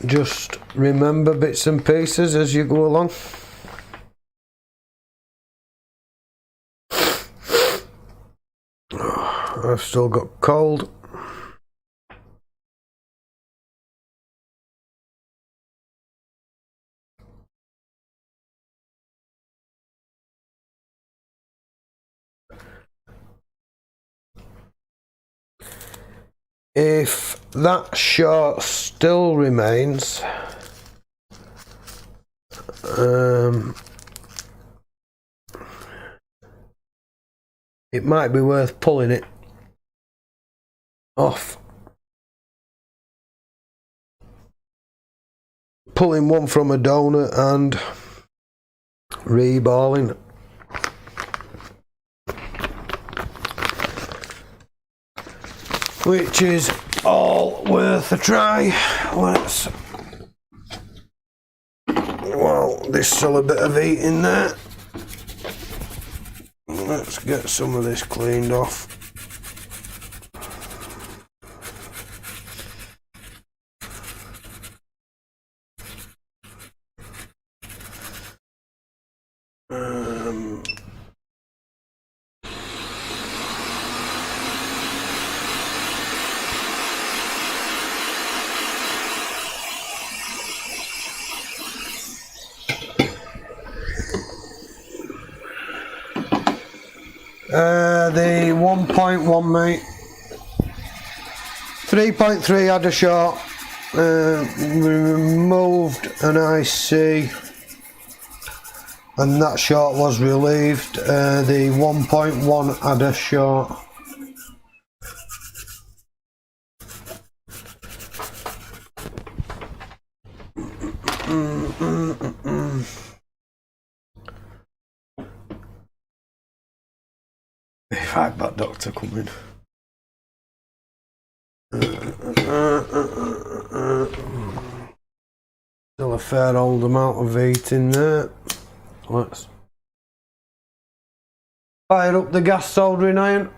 Just remember bits and pieces as you go along. I've still got cold. If that short still remains, it might be worth pulling it off. Pulling one from a donut and reballing. Which is all worth a try. Well, there's still a bit of heat in there. Let's get some of this cleaned off. The 1.1, mate. 3.3 had a shot. Removed an IC, and that shot was relieved. The 1.1 had a shot. If I've got doctor coming. Still a fair old amount of heat in there. Let's fire up the gas soldering iron.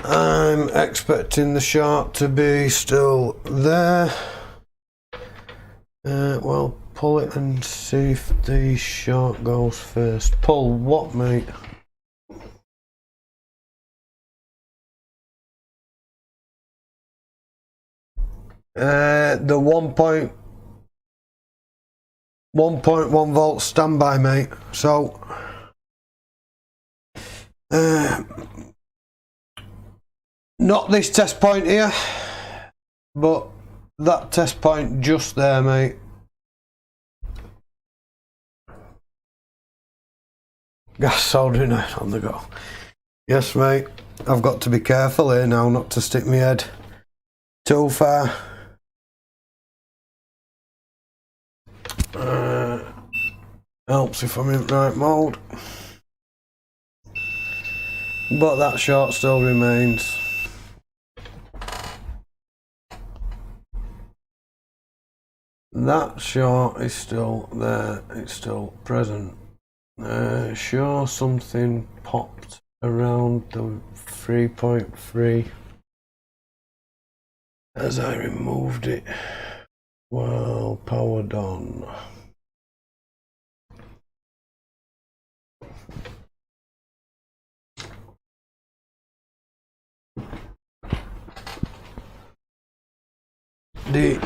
I'm expecting the shot to be still there. Well, pull it and see if the shot goes first. Pull what, mate? The 1. 1.1 volts standby, mate. So not this test point here, but that test point just there, mate. Gas soldering on the go. Yes, mate. I've got to be careful here now not to stick my head too far. Helps if I'm in right mode. But that short still remains. That short is still there. It's still present. Sure, something popped around the 3.3 as I removed it. Well, powered on. D.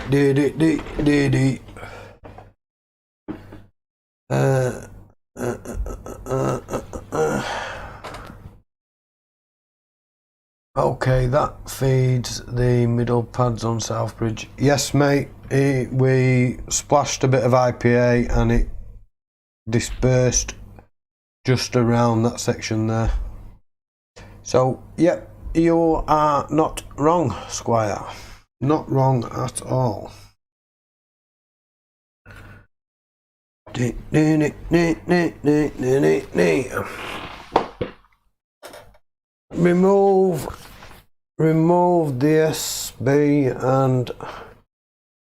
Okay, that feeds the middle pads on Southbridge. Yes, mate. We splashed a bit of IPA and it dispersed just around that section there. So, yep, you are not wrong, Squire. Not wrong at all. Remove the SB and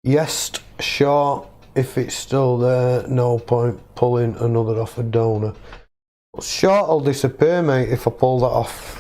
yes, short. If it's still there, no point pulling another off a donor. Short will disappear, mate, if I pull that off.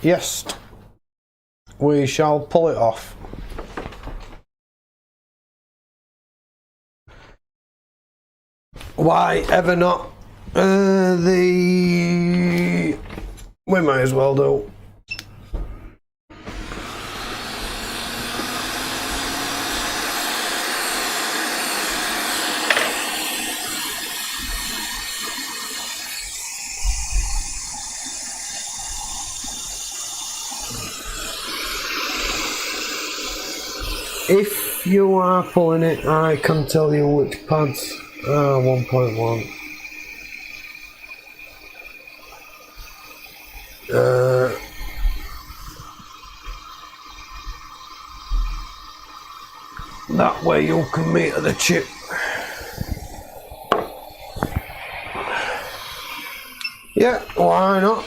Yes, we shall pull it off. Why ever not? We might as well do. If you are pulling it, I can tell you which pads. 1.1. That way you can meter the chip. Yeah, why not?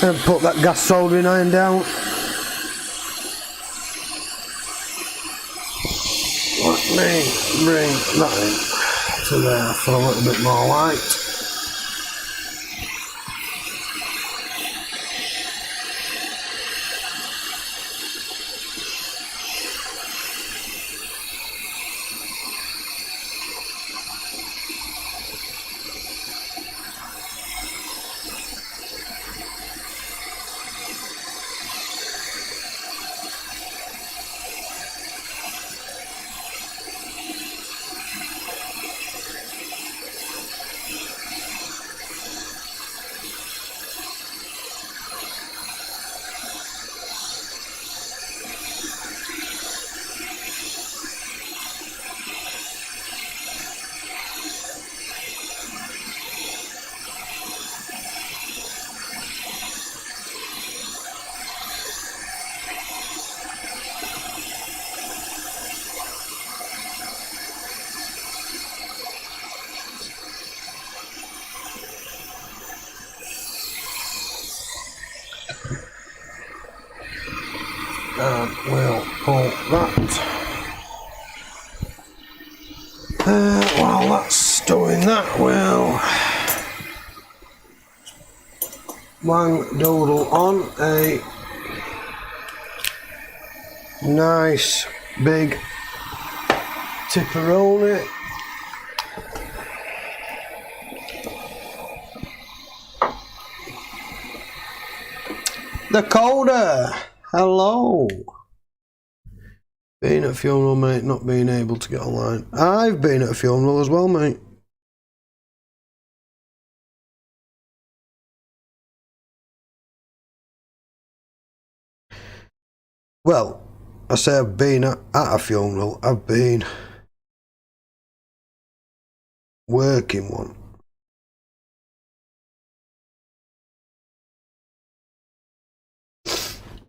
And put that gas soldering iron down. Let me bring that in to there for a little bit more light. we'll pull that. While that's doing that, we'll wang doodle on a nice big tipperoni. The Coda, hello. Been at a funeral, mate, not being able to get online. I've been at a funeral as well, mate. Well, I say I've been at a funeral, I've been working one.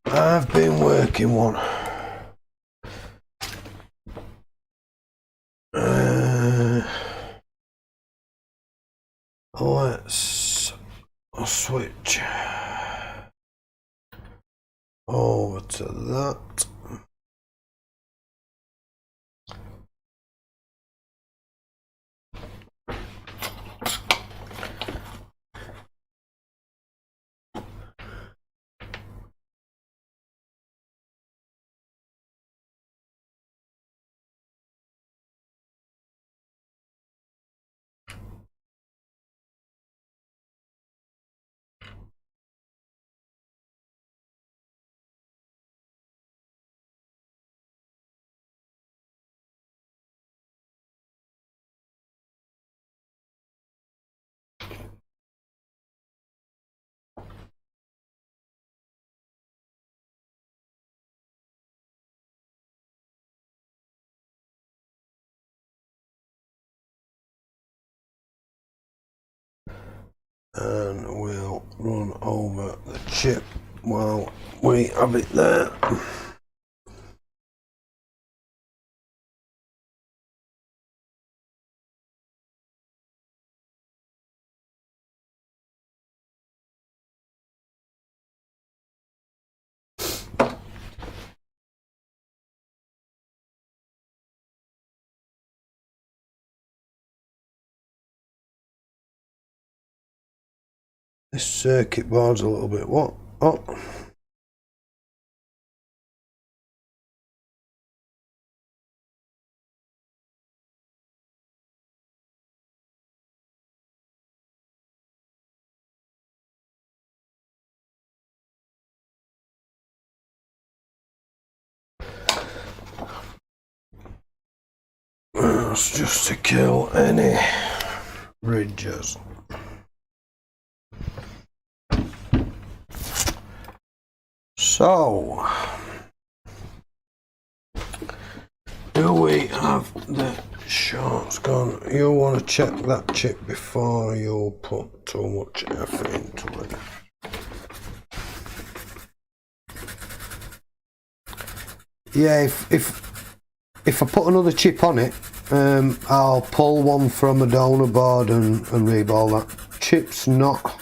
I've been working one. Let's switch over to that. And we'll run over the chip while we have it there. This circuit board's a little bit what? Oh. That's just to kill any bridges. So, do we have the shorts gone? You want to check that chip before you put too much effort into it. Yeah, if I put another chip on it, I'll pull one from a donor board and reball that. Chip's not.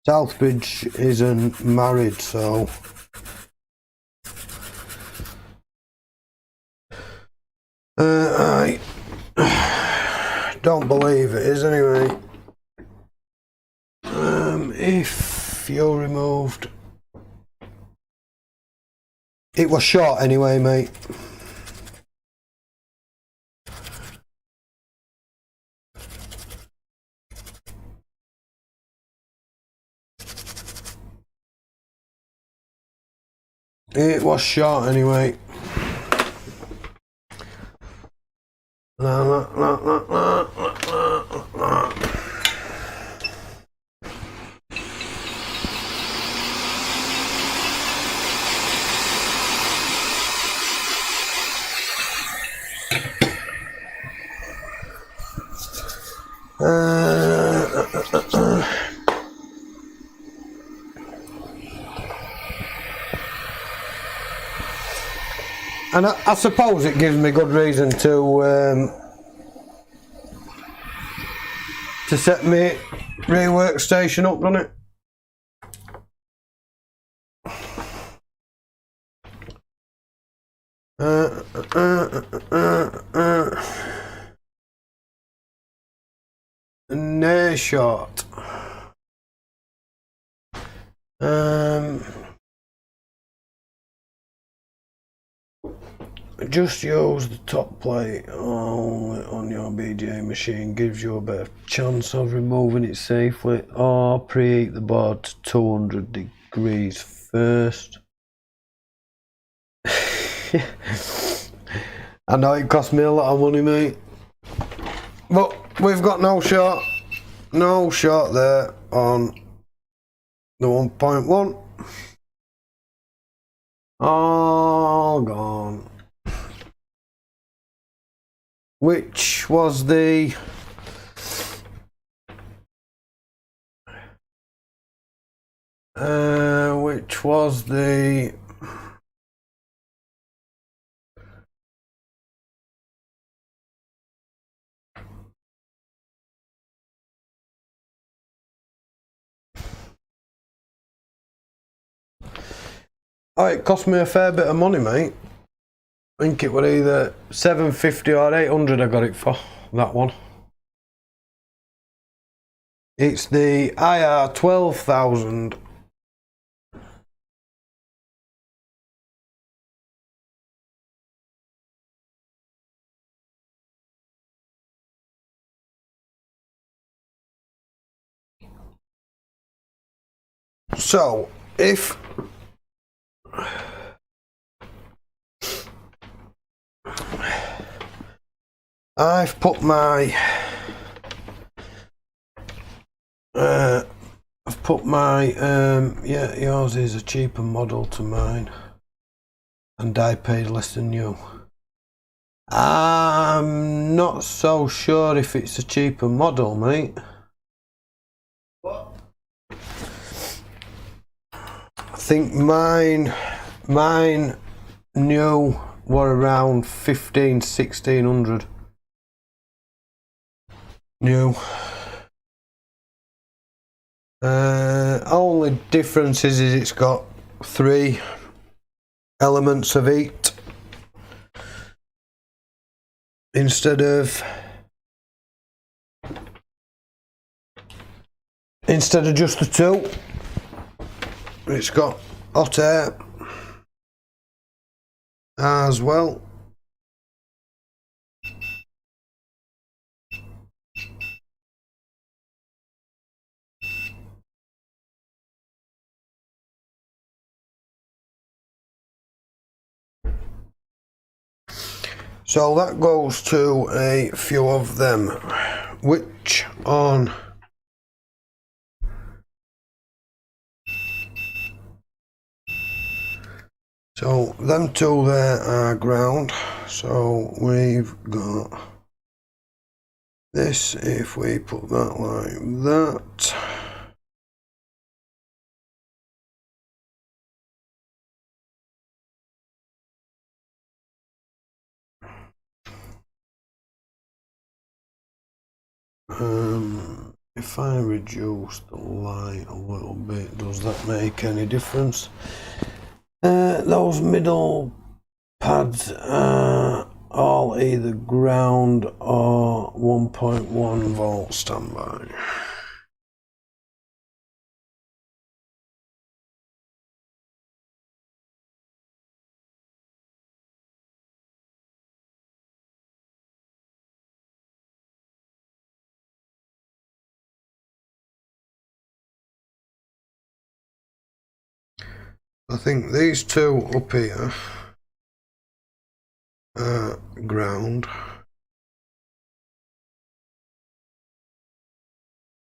Southbridge isn't married, so I don't believe it is anyway. If you're removed, it was short anyway, mate. It was short anyway. And I suppose it gives me good reason to set my rework station up, doesn't it? nay short. Just use the top plate on your BGA machine, gives you a better chance of removing it safely, or preheat the board to 200 degrees first. I know it cost me a lot of money, mate, but we've got no short there on the 1.1. All gone. Which was the oh, it cost me a fair bit of money, mate. I think it was either 750 or 800 I got it for, that one. It's the IR 12,000. So, if I've put my yeah, yours is a cheaper model to mine, and I paid less than you. I'm not so sure if it's a cheaper model, mate. What? I think mine new were around 1600 new. Only difference is it's got 3 elements of heat instead of just the 2. It's got hot air as well. So that goes to a few of them, which on so them 2 there are ground. So we've got this. If we put that like that, if I reduce the light a little bit, does that make any difference? Those middle pads are all either ground or 1.1 volt standby. I think these 2 up here are ground.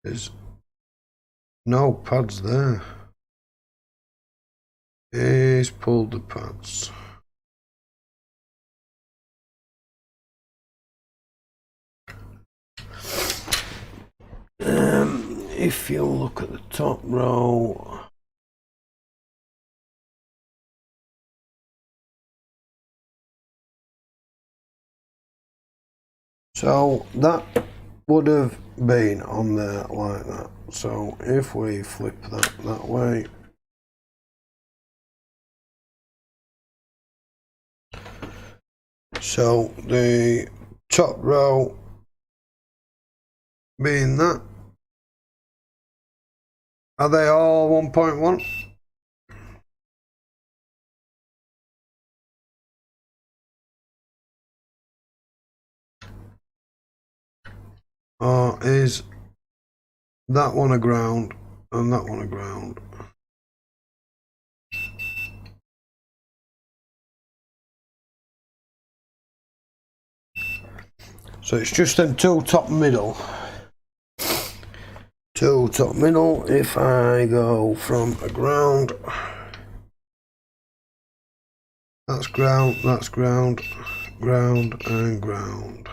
There's no pads there. He's pulled the pads. If you look at the top row, so that would have been on there like that. So if we flip that way, so the top row being that, Are they all 1.1? Or is that one a ground and that one a ground? So it's just them two top middle. Two top middle. If I go from a ground, that's ground, ground and ground.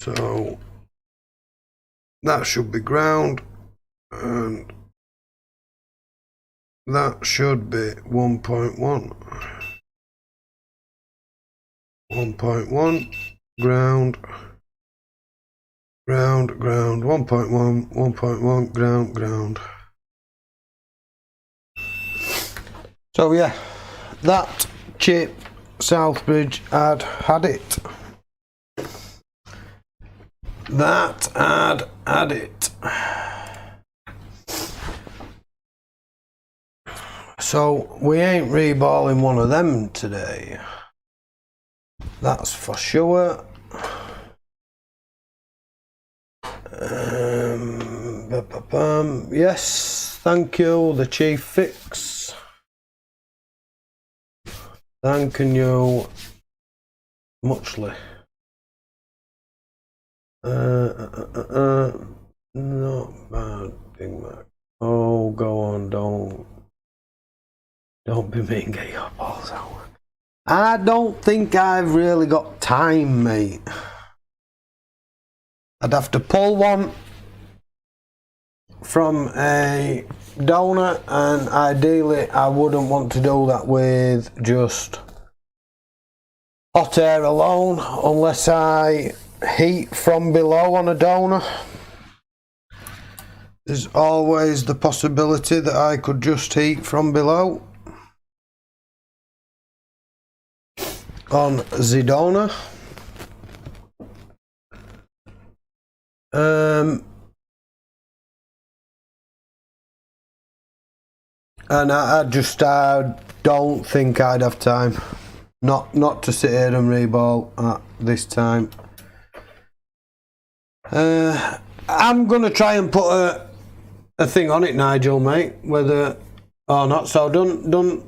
So that should be ground and that should be 1.1. 1.1 ground, ground, ground, 1.1, 1.1, ground, ground. So yeah, that chip Southbridge had it. That had it. So we ain't reballing one of them today. That's for sure. Yes, thank you, the Chief Fix. Thanking you muchly. Not bad, Big Mac. Oh, go on, don't be mean and get your balls out. I don't think I've really got time, mate. I'd have to pull one from a donor, and ideally I wouldn't want to do that with just hot air alone unless I heat from below on a donor. There's always the possibility that I could just heat from below on the donor. And I don't think I'd have time. Not to sit here and reball at this time. I'm gonna try and put a thing on it, Nigel, mate, whether or not. So don't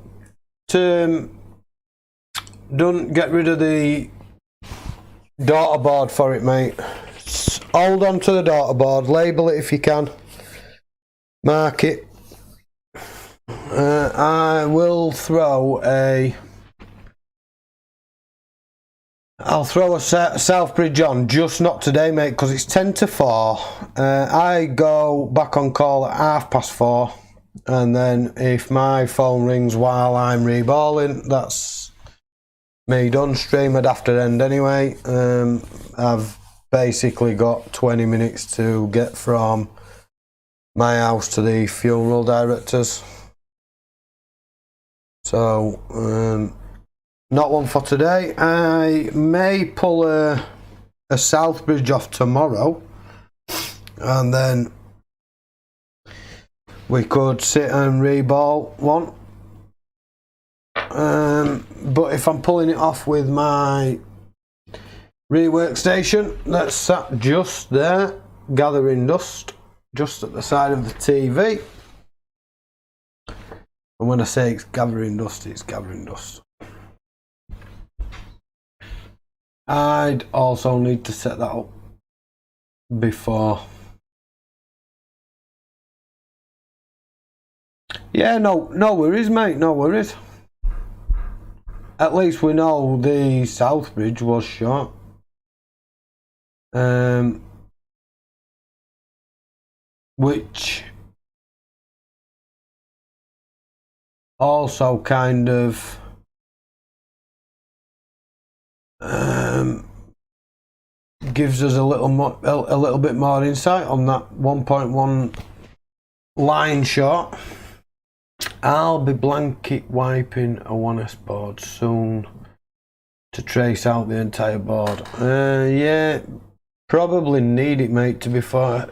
get rid of the daughter board for it, mate. Hold on to the daughter board, label it if you can, mark it. I will throw I'll throw a Southbridge on, just not today, mate, because it's 10 to 4. I go back on call at 4:30, and then if my phone rings while I'm reballing, that's me done. Stream would have to end anyway. I've basically got 20 minutes to get from my house to the funeral directors. So, not one for today. I may pull a Southbridge off tomorrow, and then we could sit and reball one. But if I'm pulling it off with my rework station that's sat just there, gathering dust, just at the side of the TV. And when I say it's gathering dust, it's gathering dust. I'd also need to set that up before. Yeah, no worries, mate, no worries. At least we know the Southbridge was shot. Which also kind of gives us a little bit more insight on that 1.1 line shot. I'll be blanket wiping a 1S board soon to trace out the entire board. Yeah, probably need it, mate, to be fair.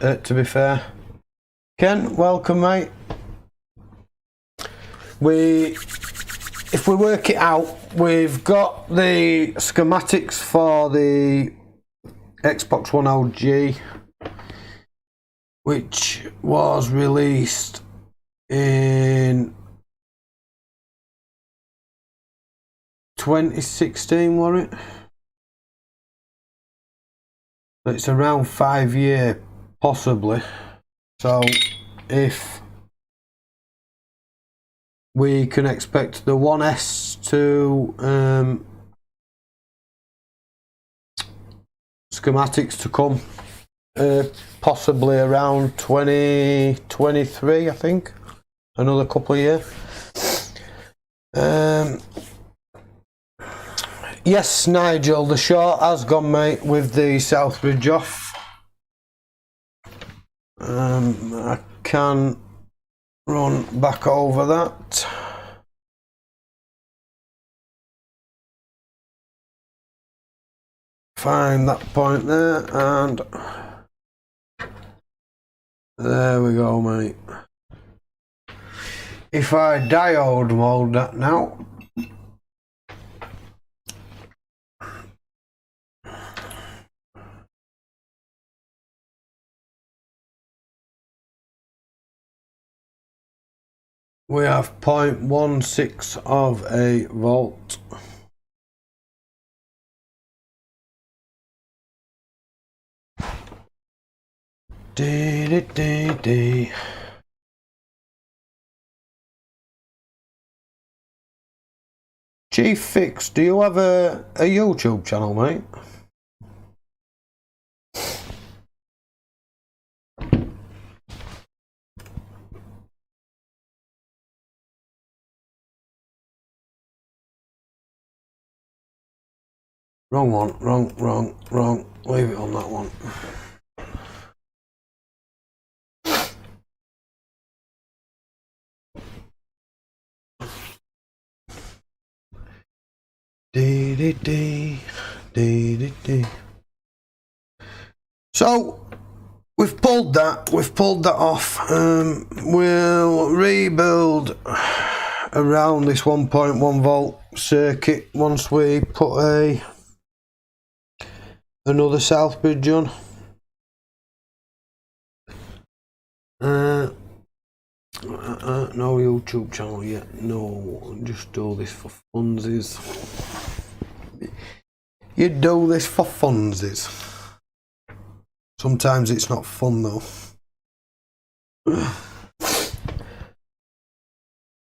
Ken, welcome, mate. If we work it out, we've got the schematics for the Xbox One OG, which was released in 2016, wasn't it? It's around 5 years, possibly. So if we can expect the 1S to schematics to come possibly around 2023, I think, another couple of years. Yes, Nigel, the short has gone, mate, with the Southbridge off. I can run back over that. Find that point there, and there we go, mate. If I diode mode that now, we have 0.16 of a volt. Chief Fix, do you have a YouTube channel, mate? Wrong one, wrong. Leave it on that one. So we've pulled that off. We'll rebuild around this 1.1 volt circuit once we put another Southbridge on. No YouTube channel yet. No, just do this for funsies. You do this for funsies. Sometimes it's not fun though.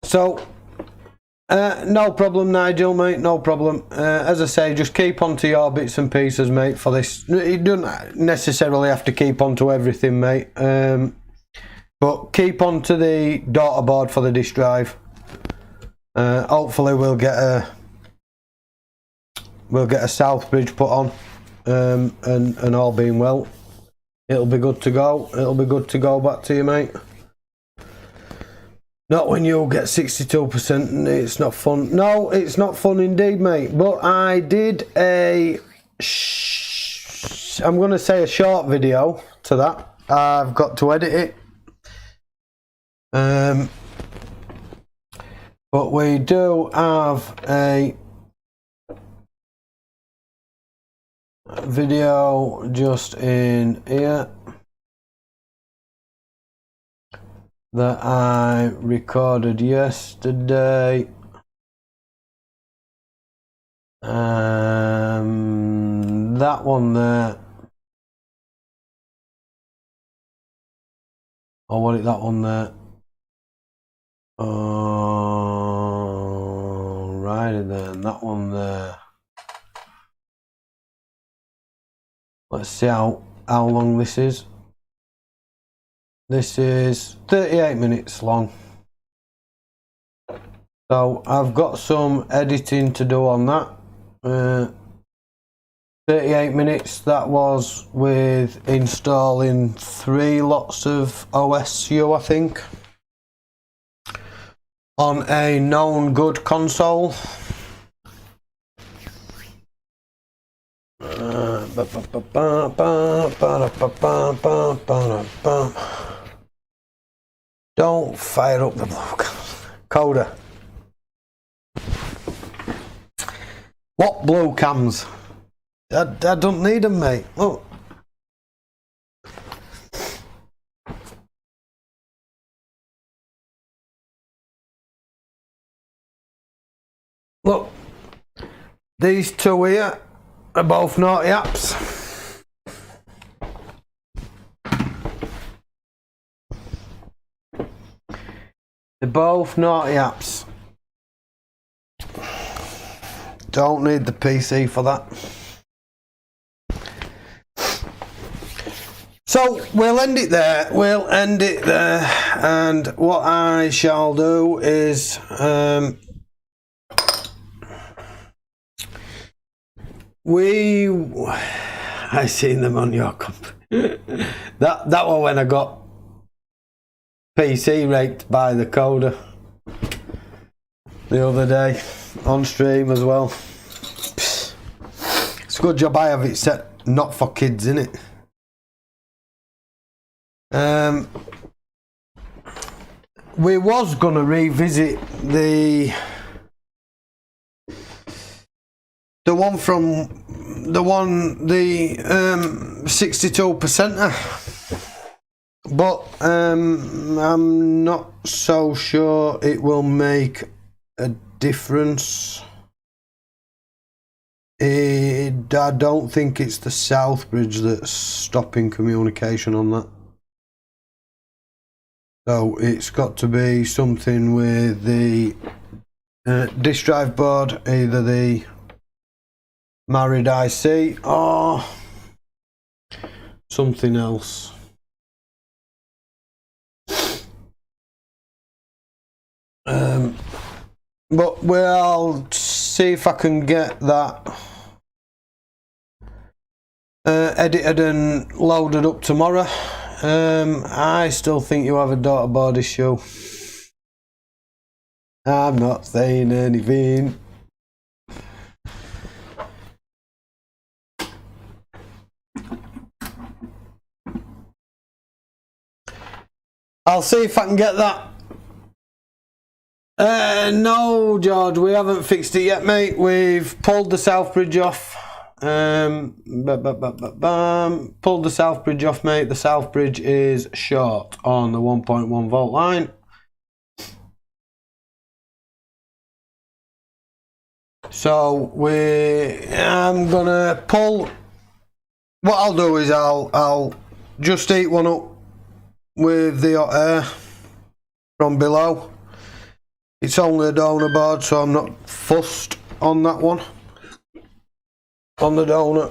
So, no problem, Nigel, mate. No problem. As I say, just keep on to your bits and pieces, mate. For this, you don't necessarily have to keep on to everything, mate. But keep on to the daughter board for the disk drive. Hopefully we'll get a Southbridge put on, and all being well, it'll be good to go. It'll be good to go back to you, mate. Not when you get 62% and it's not fun. No, it's not fun indeed, mate. But I did I'm going to say a short video to that. I've got to edit it. But we do have a video just in here that I recorded yesterday. That one there, or what is that one there? Alrighty then, that one there. Let's see how long this is. This is 38 minutes long. So I've got some editing to do on that. 38 minutes, that was with installing 3 lots of OSU, I think, on a known good console. Don't fire up the blue coder. What blue cams? I don't need them, mate. Look. Look. These two here are both naughty apps. They're both naughty apps. Don't need the PC for that. So we'll end it there. And what I shall do is I seen them on your company. that was when I got PC raped by the coder the other day on stream as well. It's a good job I have it set not for kids, innit? We was gonna revisit the one from the 62%er, but I'm not so sure it will make a difference. I don't think it's the South Bridge that's stopping communication on that. So it's got to be something with the disk drive board, either the married IC or something else. But we'll see if I can get that edited and loaded up tomorrow. I still think you have a daughter board issue. I'm not saying anything. I'll see if I can get that. No, George, we haven't fixed it yet, mate. We've pulled the South Bridge off. Pulled the South Bridge off, mate. The South Bridge is short on the 1.1 volt line. So I'm gonna pull. What I'll do is I'll just heat one up with the hot air from below. It's only a donor board, so I'm not fussed on that one. On the donor.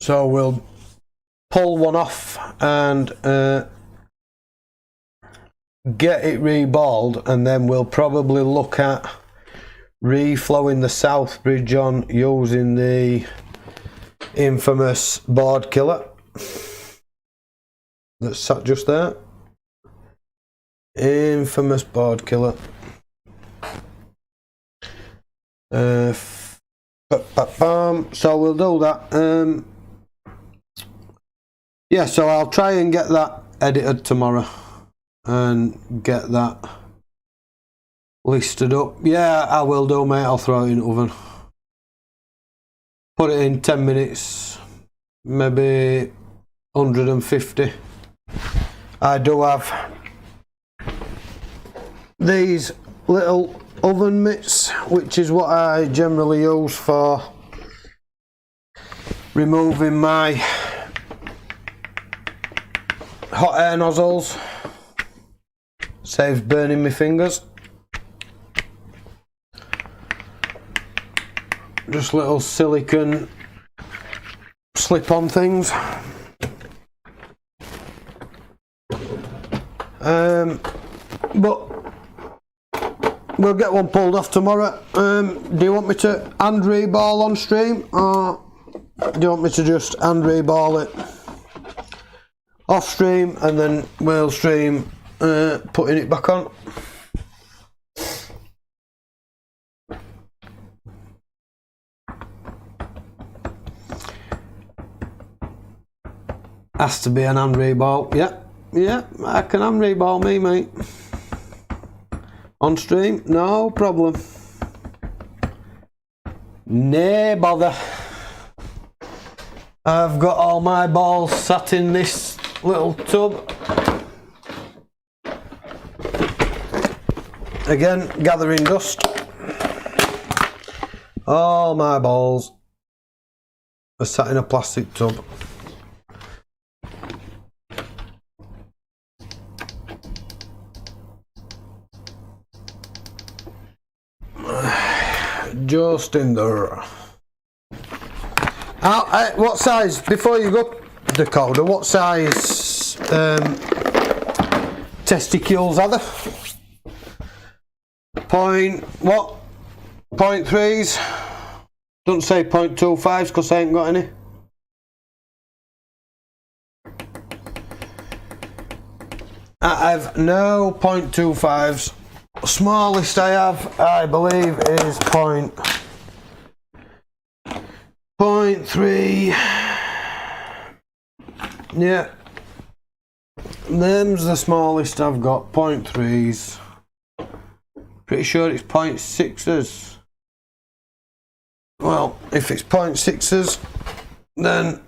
So we'll pull one off and get it reballed, and then we'll probably look at reflowing the South Bridge on using the infamous board killer that's sat just there. Infamous board killer. So we'll do that. Yeah, so I'll try and get that edited tomorrow and get that listed up. Yeah, I will do, mate. I'll throw it in the oven. Put it in 10 minutes, maybe 150. I do have these little oven mitts, which is what I generally use for removing my hot air nozzles. Saves burning my fingers. Just little silicone slip-on things. But we'll get one pulled off tomorrow. Do you want me to hand reball on stream, or do you want me to just hand reball it off stream and then we'll stream putting it back on? Has to be an hand reball. Yeah, I can hand reball me, mate. On stream, no problem. No bother. I've got all my balls sat in this little tub. Again, gathering dust. All my balls are sat in a plastic tub. Just in there. What size, before you go, Dakota, what size testicles are there? What? 0.3s? Don't say 0.25s because I ain't got any. I have no 0.25s. Smallest I have, I believe, is 0.3. Yeah. Them's the smallest I've got, 0.3s. Pretty sure it's 0.6s. Well, if it's 0.6s, then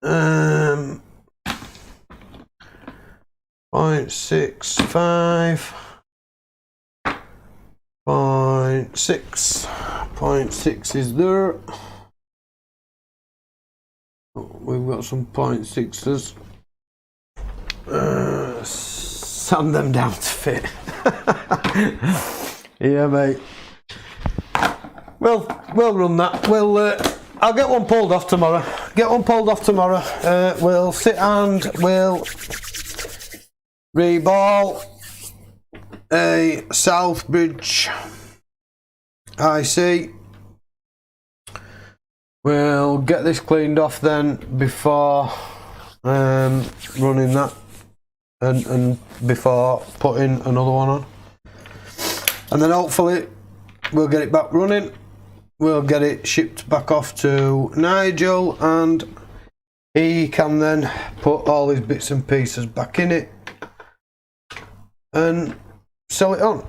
0.65. 0.6 is there. We've got some 0.6s. Sand them down to fit. Yeah, mate. We'll run that. I'll get one pulled off tomorrow. We'll sit and we'll reball a Southbridge IC. We'll get this cleaned off then before running that and before putting another one on, and then hopefully we'll get it back running. We'll get it shipped back off to Nigel and he can then put all his bits and pieces back in it and sell it on.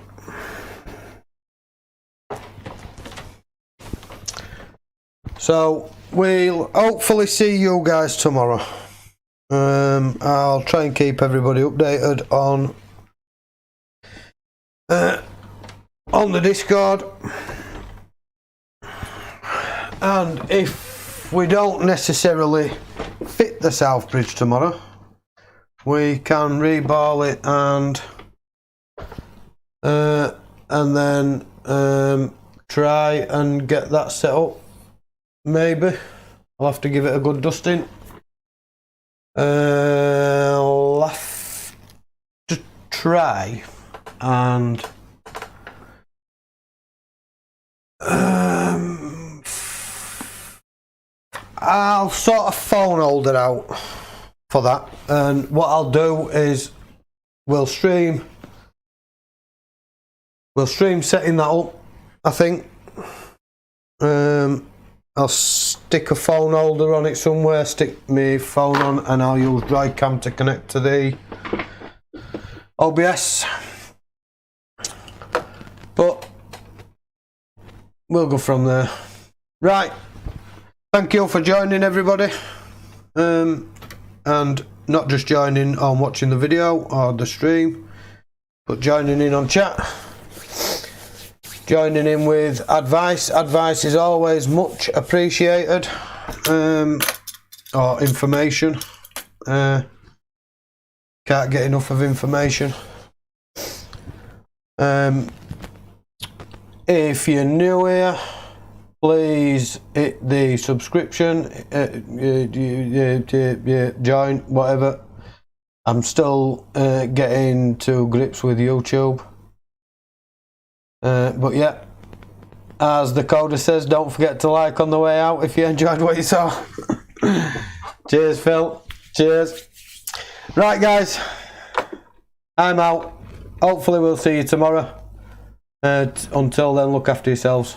So we'll hopefully see you guys tomorrow. I'll try and keep everybody updated on the Discord, and if we don't necessarily fit the Southbridge tomorrow, we can reball it and then try and get that set up. Maybe I'll have to give it a good dusting. I'll have to try and I'll sort a phone holder out for that, and what I'll do is we'll stream setting that up. I think I'll stick a phone holder on it somewhere, stick my phone on, and I'll use Drycam to connect to the OBS. But we'll go from there. Right. Thank you for joining, everybody. And not just joining on watching the video or the stream, but joining in on chat. Joining in with advice. Advice is always much appreciated. Or information. Can't get enough of information. If you're new here, please hit the subscription, join, whatever. I'm still getting to grips with YouTube. But yeah, as the coder says, don't forget to like on the way out if you enjoyed what you saw. Cheers, Phil. Cheers. Right, guys, I'm out. Hopefully we'll see you tomorrow. Until then, look after yourselves.